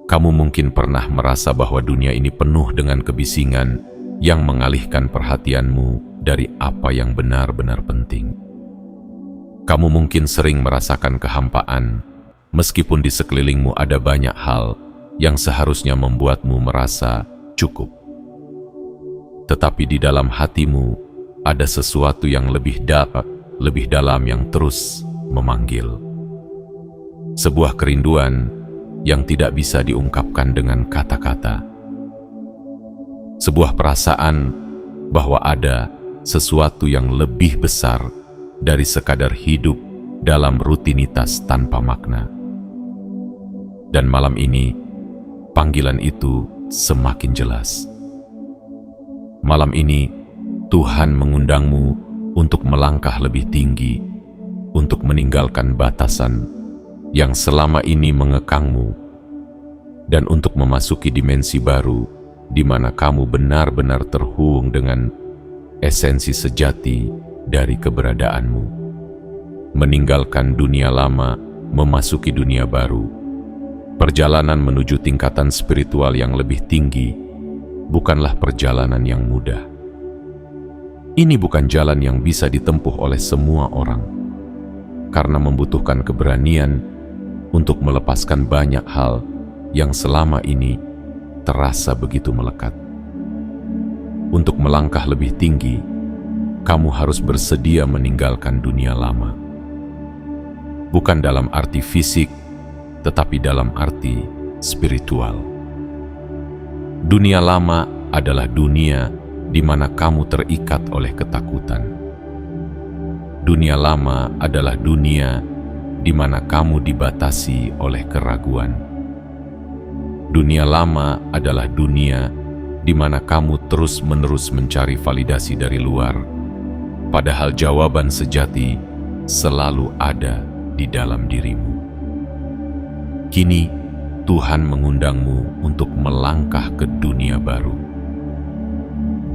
A: Kamu mungkin pernah merasa bahwa dunia ini penuh dengan kebisingan yang mengalihkan perhatianmu dari apa yang benar-benar penting. Kamu mungkin sering merasakan kehampaan, meskipun di sekelilingmu ada banyak hal yang seharusnya membuatmu merasa cukup. Tetapi di dalam hatimu ada sesuatu yang lebih dalam yang terus memanggil. Sebuah kerinduan yang tidak bisa diungkapkan dengan kata-kata. Sebuah perasaan bahwa ada sesuatu yang lebih besar dari sekadar hidup dalam rutinitas tanpa makna. Dan malam ini, panggilan itu semakin jelas. Malam ini, Tuhan mengundangmu untuk melangkah lebih tinggi, untuk meninggalkan batasan yang selama ini mengekangmu, dan untuk memasuki dimensi baru di mana kamu benar-benar terhubung dengan esensi sejati dari keberadaanmu. Meninggalkan dunia lama, memasuki dunia baru. Perjalanan menuju tingkatan spiritual yang lebih tinggi bukanlah perjalanan yang mudah. Ini bukan jalan yang bisa ditempuh oleh semua orang, karena membutuhkan keberanian untuk melepaskan banyak hal yang selama ini terasa begitu melekat. Untuk melangkah lebih tinggi, kamu harus bersedia meninggalkan dunia lama. Bukan dalam arti fisik, tetapi dalam arti spiritual. Dunia lama adalah dunia di mana kamu terikat oleh ketakutan. Dunia lama adalah dunia di mana kamu dibatasi oleh keraguan. Dunia lama adalah dunia di mana kamu terus-menerus mencari validasi dari luar, padahal jawaban sejati selalu ada di dalam dirimu. Kini, Tuhan mengundangmu untuk melangkah ke dunia baru.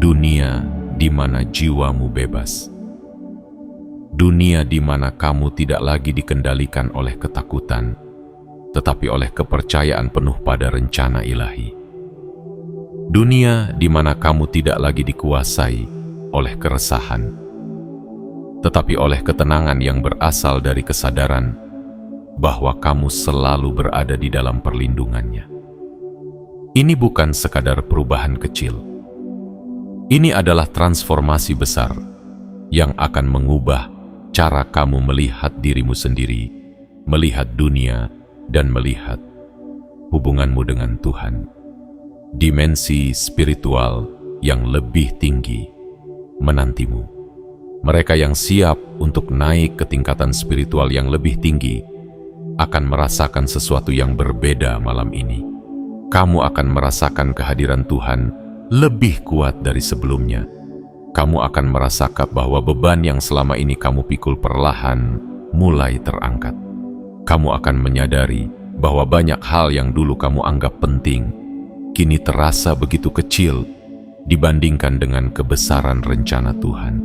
A: Dunia di mana jiwamu bebas. Dunia di mana kamu tidak lagi dikendalikan oleh ketakutan, tetapi oleh kepercayaan penuh pada rencana ilahi. Dunia di mana kamu tidak lagi dikuasai oleh keresahan, tetapi oleh ketenangan yang berasal dari kesadaran bahwa kamu selalu berada di dalam perlindungannya. Ini bukan sekadar perubahan kecil. Ini adalah transformasi besar yang akan mengubah cara kamu melihat dirimu sendiri, melihat dunia, dan melihat hubunganmu dengan Tuhan. Dimensi spiritual yang lebih tinggi menantimu. Mereka yang siap untuk naik ke tingkatan spiritual yang lebih tinggi akan merasakan sesuatu yang berbeda malam ini. Kamu akan merasakan kehadiran Tuhan lebih kuat dari sebelumnya. Kamu akan merasakan bahwa beban yang selama ini kamu pikul perlahan mulai terangkat. Kamu akan menyadari bahwa banyak hal yang dulu kamu anggap penting, kini terasa begitu kecil dibandingkan dengan kebesaran rencana Tuhan.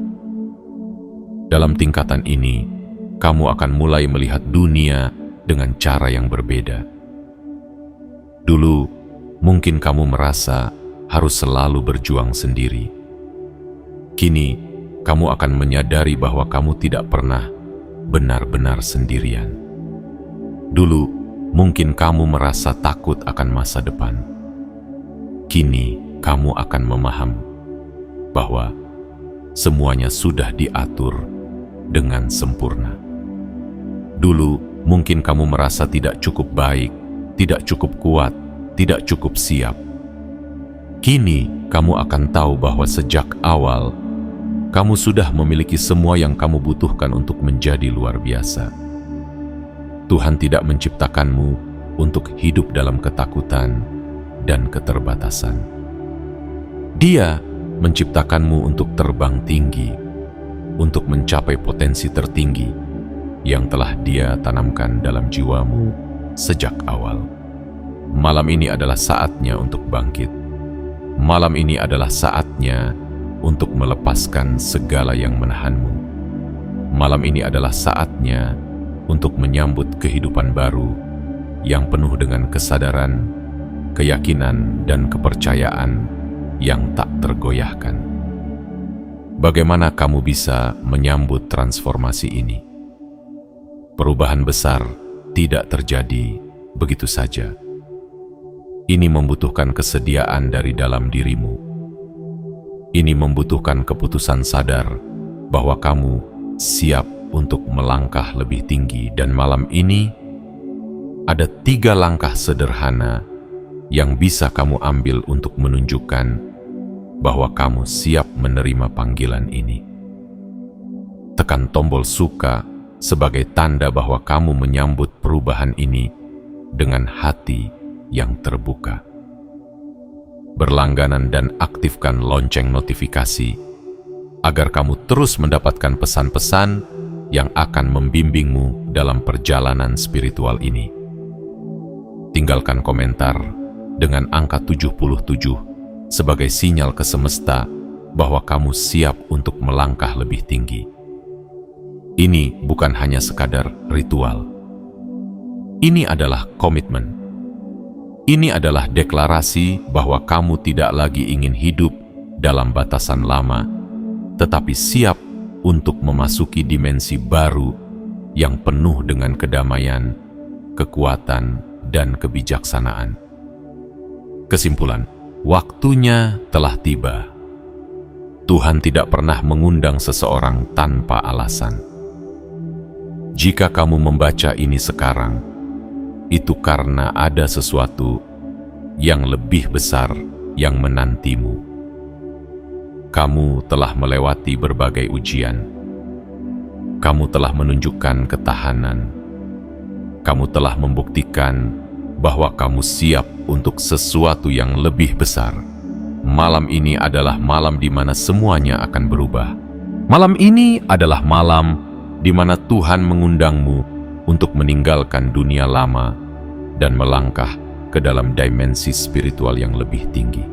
A: Dalam tingkatan ini, kamu akan mulai melihat dunia dengan cara yang berbeda. Dulu, mungkin kamu merasa harus selalu berjuang sendiri. Kini, kamu akan menyadari bahwa kamu tidak pernah benar-benar sendirian. Dulu, mungkin kamu merasa takut akan masa depan. Kini, kamu akan memahami bahwa semuanya sudah diatur dengan sempurna. Dulu, mungkin kamu merasa tidak cukup baik, tidak cukup kuat, tidak cukup siap. Kini, kamu akan tahu bahwa sejak awal, kamu sudah memiliki semua yang kamu butuhkan untuk menjadi luar biasa. Tuhan tidak menciptakanmu untuk hidup dalam ketakutan dan keterbatasan. Dia menciptakanmu untuk terbang tinggi, untuk mencapai potensi tertinggi yang telah Dia tanamkan dalam jiwamu sejak awal. Malam ini adalah saatnya untuk bangkit. Malam ini adalah saatnya untuk melepaskan segala yang menahanmu. Malam ini adalah saatnya untuk menyambut kehidupan baru yang penuh dengan kesadaran, keyakinan, dan kepercayaan yang tak tergoyahkan. Bagaimana kamu bisa menyambut transformasi ini? Perubahan besar tidak terjadi begitu saja. Ini membutuhkan kesediaan dari dalam dirimu. Ini membutuhkan keputusan sadar bahwa kamu siap untuk melangkah lebih tinggi. Dan malam ini, ada 3 langkah sederhana yang bisa kamu ambil untuk menunjukkan bahwa kamu siap menerima panggilan ini. Tekan tombol suka sebagai tanda bahwa kamu menyambut perubahan ini dengan hati yang terbuka. Berlangganan dan aktifkan lonceng notifikasi agar kamu terus mendapatkan pesan-pesan yang akan membimbingmu dalam perjalanan spiritual ini. Tinggalkan komentar dengan angka 77 sebagai sinyal ke semesta bahwa kamu siap untuk melangkah lebih tinggi. Ini bukan hanya sekadar ritual. Ini adalah komitmen. Ini adalah deklarasi bahwa kamu tidak lagi ingin hidup dalam batasan lama, tetapi siap untuk memasuki dimensi baru yang penuh dengan kedamaian, kekuatan, dan kebijaksanaan. Kesimpulan, waktunya telah tiba. Tuhan tidak pernah mengundang seseorang tanpa alasan. Jika kamu membaca ini sekarang, itu karena ada sesuatu yang lebih besar yang menantimu. Kamu telah melewati berbagai ujian. Kamu telah menunjukkan ketahanan. Kamu telah membuktikan bahwa kamu siap untuk sesuatu yang lebih besar. Malam ini adalah malam di mana semuanya akan berubah. Malam ini adalah malam di mana Tuhan mengundangmu untuk meninggalkan dunia lama dan melangkah ke dalam dimensi spiritual yang lebih tinggi.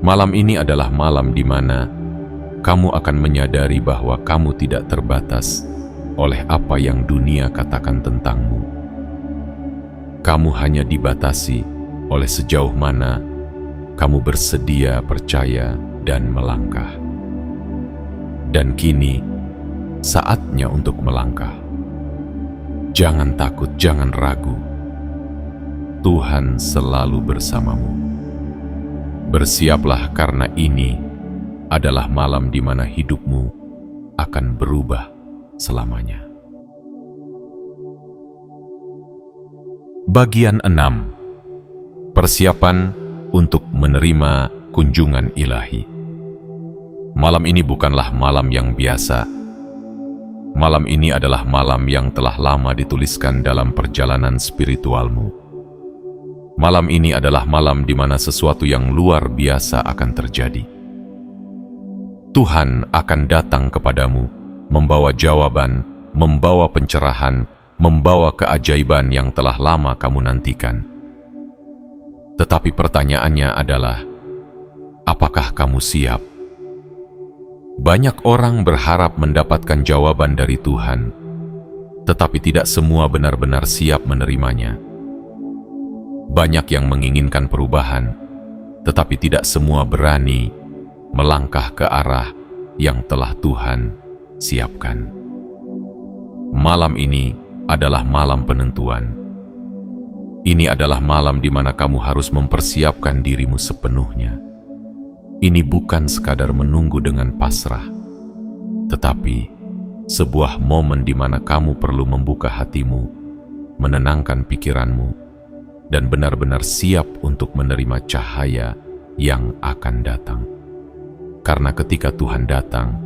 A: Malam ini adalah malam di mana kamu akan menyadari bahwa kamu tidak terbatas oleh apa yang dunia katakan tentangmu. Kamu hanya dibatasi oleh sejauh mana kamu bersedia percaya dan melangkah. Dan kini, saatnya untuk melangkah. Jangan takut, jangan ragu. Tuhan selalu bersamamu. Bersiaplah karena ini adalah malam di mana hidupmu akan berubah selamanya. Bagian 6. Persiapan untuk menerima kunjungan ilahi. Malam ini bukanlah malam yang biasa. Malam ini adalah malam yang telah lama dituliskan dalam perjalanan spiritualmu. Malam ini adalah malam di mana sesuatu yang luar biasa akan terjadi. Tuhan akan datang kepadamu, membawa jawaban, membawa pencerahan, membawa keajaiban yang telah lama kamu nantikan. Tetapi pertanyaannya adalah, apakah kamu siap? Banyak orang berharap mendapatkan jawaban dari Tuhan, tetapi tidak semua benar-benar siap menerimanya. Banyak yang menginginkan perubahan, tetapi tidak semua berani melangkah ke arah yang telah Tuhan siapkan. Malam ini adalah malam penentuan. Ini adalah malam di mana kamu harus mempersiapkan dirimu sepenuhnya. Ini bukan sekadar menunggu dengan pasrah, tetapi sebuah momen di mana kamu perlu membuka hatimu, menenangkan pikiranmu, dan benar-benar siap untuk menerima cahaya yang akan datang. Karena ketika Tuhan datang,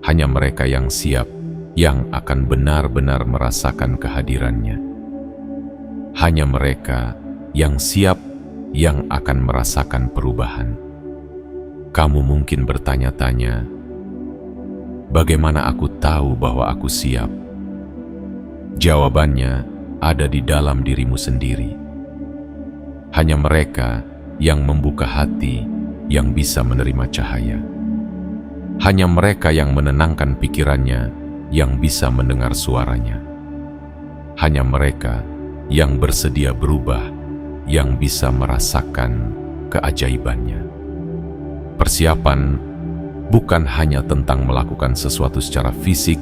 A: hanya mereka yang siap yang akan benar-benar merasakan kehadirannya. Hanya mereka yang siap yang akan merasakan perubahan. Kamu mungkin bertanya-tanya, bagaimana aku tahu bahwa aku siap? Jawabannya ada di dalam dirimu sendiri. Hanya mereka yang membuka hati yang bisa menerima cahaya. Hanya mereka yang menenangkan pikirannya yang bisa mendengar suaranya. Hanya mereka yang bersedia berubah yang bisa merasakan keajaibannya. Persiapan bukan hanya tentang melakukan sesuatu secara fisik,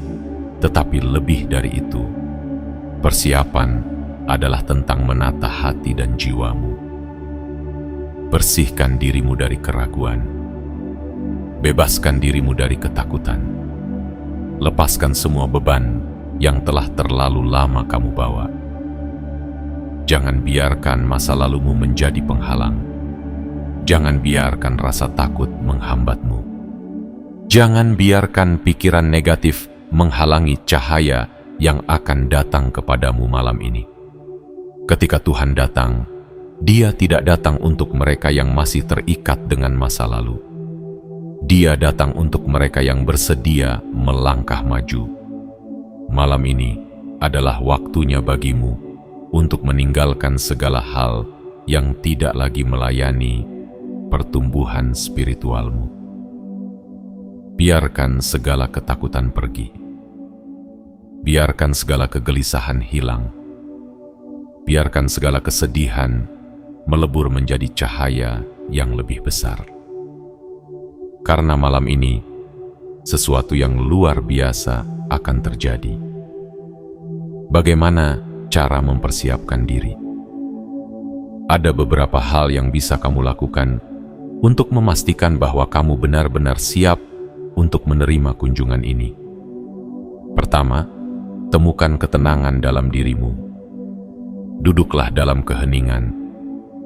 A: tetapi lebih dari itu. Persiapan adalah tentang menata hati dan jiwamu. Bersihkan dirimu dari keraguan. Bebaskan dirimu dari ketakutan. Lepaskan semua beban yang telah terlalu lama kamu bawa. Jangan biarkan masa lalumu menjadi penghalang. Jangan biarkan rasa takut menghambatmu. Jangan biarkan pikiran negatif menghalangi cahaya yang akan datang kepadamu malam ini. Ketika Tuhan datang, Dia tidak datang untuk mereka yang masih terikat dengan masa lalu. Dia datang untuk mereka yang bersedia melangkah maju. Malam ini adalah waktunya bagimu untuk meninggalkan segala hal yang tidak lagi melayani pertumbuhan spiritualmu. Biarkan segala ketakutan pergi. Biarkan segala kegelisahan hilang. biarkan segala kesedihan melebur menjadi cahaya yang lebih besar. Karena malam ini, sesuatu yang luar biasa akan terjadi. Bagaimana cara mempersiapkan diri? Ada beberapa hal yang bisa kamu lakukan untuk memastikan bahwa kamu benar-benar siap untuk menerima kunjungan ini. Pertama, temukan ketenangan dalam dirimu. Duduklah dalam keheningan.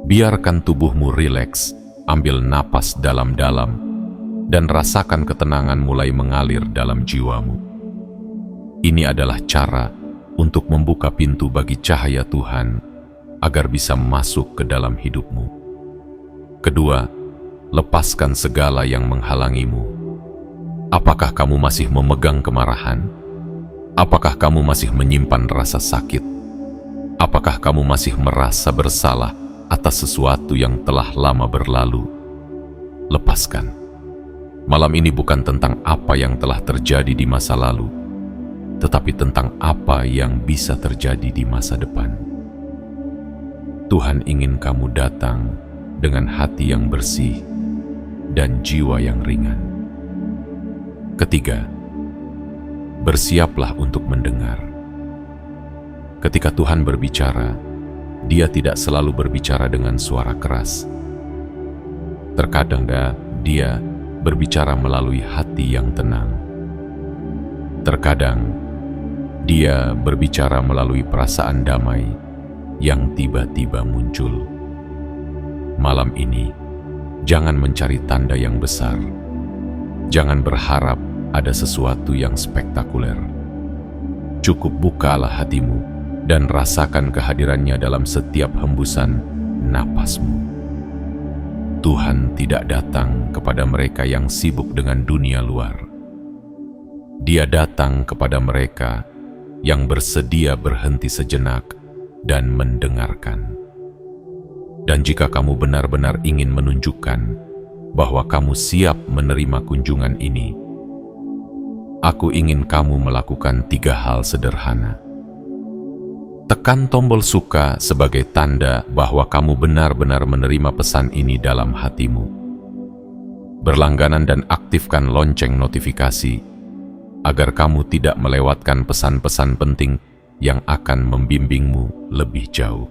A: Biarkan tubuhmu rileks, ambil napas dalam-dalam, dan rasakan ketenangan mulai mengalir dalam jiwamu. Ini adalah cara untuk membuka pintu bagi cahaya Tuhan agar bisa masuk ke dalam hidupmu. Kedua, lepaskan segala yang menghalangimu. Apakah kamu masih memegang kemarahan? Apakah kamu masih menyimpan rasa sakit? Apakah kamu masih merasa bersalah atas sesuatu yang telah lama berlalu? Lepaskan. Malam ini bukan tentang apa yang telah terjadi di masa lalu, tetapi tentang apa yang bisa terjadi di masa depan. Tuhan ingin kamu datang dengan hati yang bersih dan jiwa yang ringan. Ketiga, bersiaplah untuk mendengar. Ketika Tuhan berbicara, Dia tidak selalu berbicara dengan suara keras. Terkadang Dia berbicara melalui hati yang tenang. Terkadang Dia berbicara melalui perasaan damai yang tiba-tiba muncul. Malam ini, jangan mencari tanda yang besar. Jangan berharap ada sesuatu yang spektakuler. Cukup bukalah hatimu dan rasakan kehadirannya dalam setiap hembusan napasmu. Tuhan tidak datang kepada mereka yang sibuk dengan dunia luar. Dia datang kepada mereka yang bersedia berhenti sejenak dan mendengarkan. Dan jika kamu benar-benar ingin menunjukkan bahwa kamu siap menerima kunjungan ini, aku ingin kamu melakukan 3 hal sederhana. Tekan tombol suka sebagai tanda bahwa kamu benar-benar menerima pesan ini dalam hatimu. Berlangganan dan aktifkan lonceng notifikasi agar kamu tidak melewatkan pesan-pesan penting yang akan membimbingmu lebih jauh.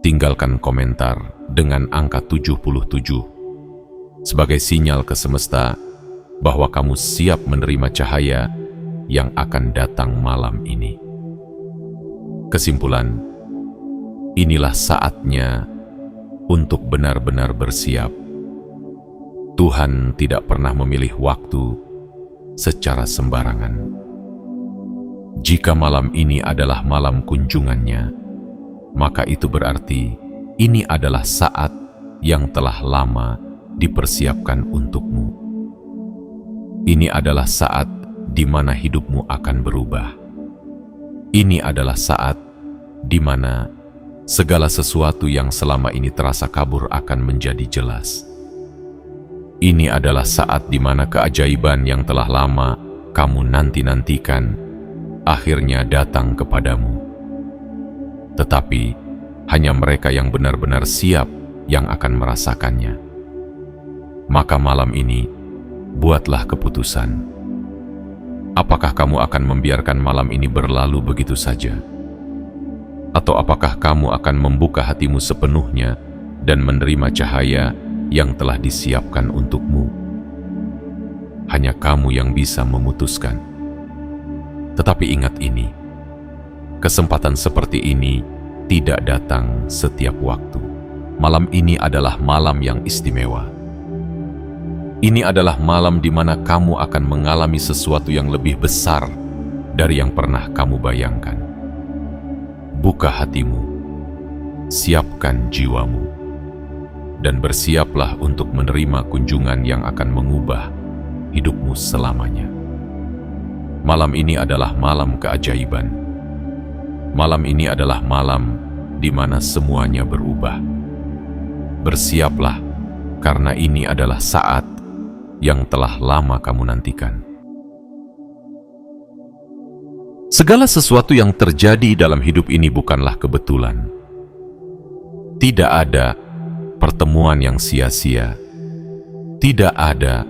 A: Tinggalkan komentar dengan angka 77 sebagai sinyal ke semesta bahwa kamu siap menerima cahaya yang akan datang malam ini. Kesimpulan, inilah saatnya untuk benar-benar bersiap. Tuhan tidak pernah memilih waktu secara sembarangan. Jika malam ini adalah malam kunjungannya, maka itu berarti ini adalah saat yang telah lama dipersiapkan untukmu. Ini adalah saat di mana hidupmu akan berubah. Ini adalah saat di mana segala sesuatu yang selama ini terasa kabur akan menjadi jelas. Ini adalah saat di mana keajaiban yang telah lama kamu nanti-nantikan akhirnya datang kepadamu. Tetapi hanya mereka yang benar-benar siap yang akan merasakannya. Maka malam ini, buatlah keputusan. Apakah kamu akan membiarkan malam ini berlalu begitu saja? Atau apakah kamu akan membuka hatimu sepenuhnya dan menerima cahaya yang telah disiapkan untukmu? Hanya kamu yang bisa memutuskan. Tetapi ingat ini, kesempatan seperti ini tidak datang setiap waktu. Malam ini adalah malam yang istimewa. Ini adalah malam di mana kamu akan mengalami sesuatu yang lebih besar dari yang pernah kamu bayangkan. Buka hatimu, siapkan jiwamu, dan bersiaplah untuk menerima kunjungan yang akan mengubah hidupmu selamanya. Malam ini adalah malam keajaiban. Malam ini adalah malam di mana semuanya berubah. Bersiaplah, karena ini adalah saat yang telah lama kamu nantikan. Segala sesuatu yang terjadi dalam hidup ini bukanlah kebetulan. Tidak ada pertemuan yang sia-sia. Tidak ada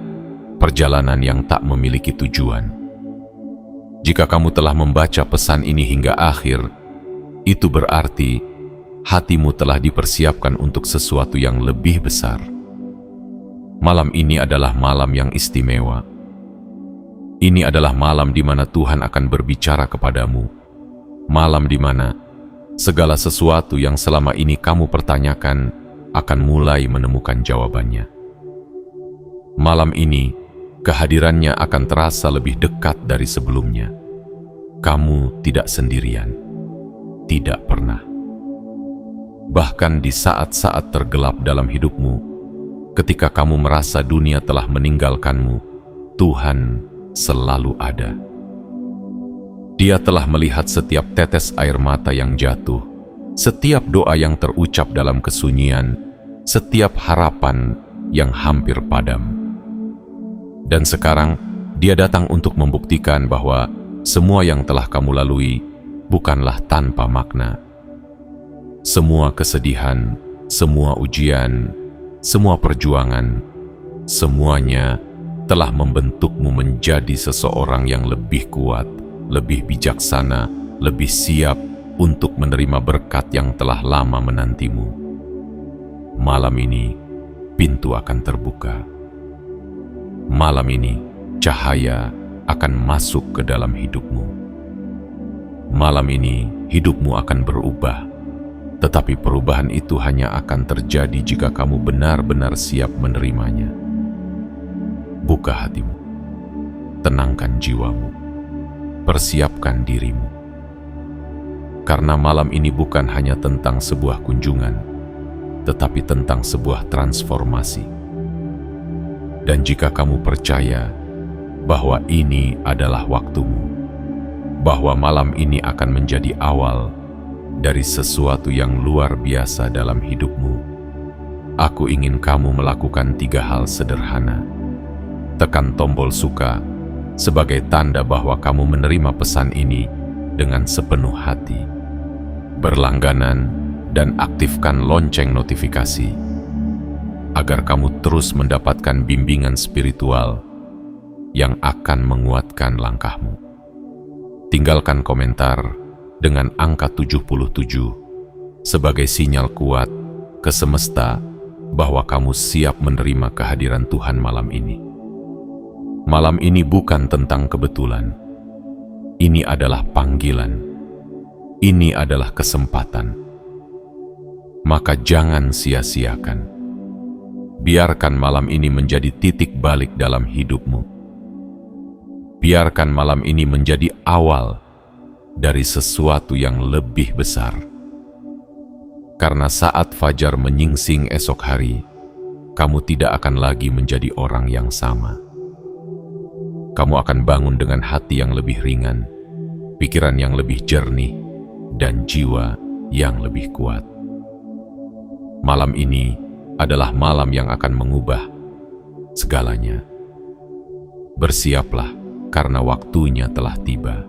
A: perjalanan yang tak memiliki tujuan. Jika kamu telah membaca pesan ini hingga akhir, itu berarti hatimu telah dipersiapkan untuk sesuatu yang lebih besar. Malam ini adalah malam yang istimewa. Ini adalah malam di mana Tuhan akan berbicara kepadamu. Malam di mana segala sesuatu yang selama ini kamu pertanyakan akan mulai menemukan jawabannya. Malam ini, kehadirannya akan terasa lebih dekat dari sebelumnya. Kamu tidak sendirian. Tidak pernah. Bahkan di saat-saat tergelap dalam hidupmu, ketika kamu merasa dunia telah meninggalkanmu, Tuhan selalu ada. Dia telah melihat setiap tetes air mata yang jatuh, setiap doa yang terucap dalam kesunyian, setiap harapan yang hampir padam. Dan sekarang, Dia datang untuk membuktikan bahwa semua yang telah kamu lalui bukanlah tanpa makna. Semua kesedihan, semua ujian, semua perjuangan, semuanya telah membentukmu menjadi seseorang yang lebih kuat, lebih bijaksana, lebih siap untuk menerima berkat yang telah lama menantimu. Malam ini, pintu akan terbuka. Malam ini, cahaya akan masuk ke dalam hidupmu. Malam ini, hidupmu akan berubah. Tetapi perubahan itu hanya akan terjadi jika kamu benar-benar siap menerimanya. Buka hatimu, tenangkan jiwamu, persiapkan dirimu. Karena malam ini bukan hanya tentang sebuah kunjungan, tetapi tentang sebuah transformasi. Dan jika kamu percaya bahwa ini adalah waktumu, bahwa malam ini akan menjadi awal dari sesuatu yang luar biasa dalam hidupmu, aku ingin kamu melakukan 3 hal sederhana. Tekan tombol suka sebagai tanda bahwa kamu menerima pesan ini dengan sepenuh hati. Berlangganan dan aktifkan lonceng notifikasi agar kamu terus mendapatkan bimbingan spiritual yang akan menguatkan langkahmu. Tinggalkan komentar dengan angka 77 sebagai sinyal kuat ke semesta bahwa kamu siap menerima kehadiran Tuhan malam ini. Malam ini bukan tentang kebetulan. Ini adalah panggilan. Ini adalah kesempatan. Maka jangan sia-siakan. Biarkan malam ini menjadi titik balik dalam hidupmu. Biarkan malam ini menjadi awal dari sesuatu yang lebih besar. Karena saat fajar menyingsing esok hari, kamu tidak akan lagi menjadi orang yang sama. Kamu akan bangun dengan hati yang lebih ringan, pikiran yang lebih jernih, dan jiwa yang lebih kuat. Malam ini adalah malam yang akan mengubah segalanya. Bersiaplah karena waktunya telah tiba.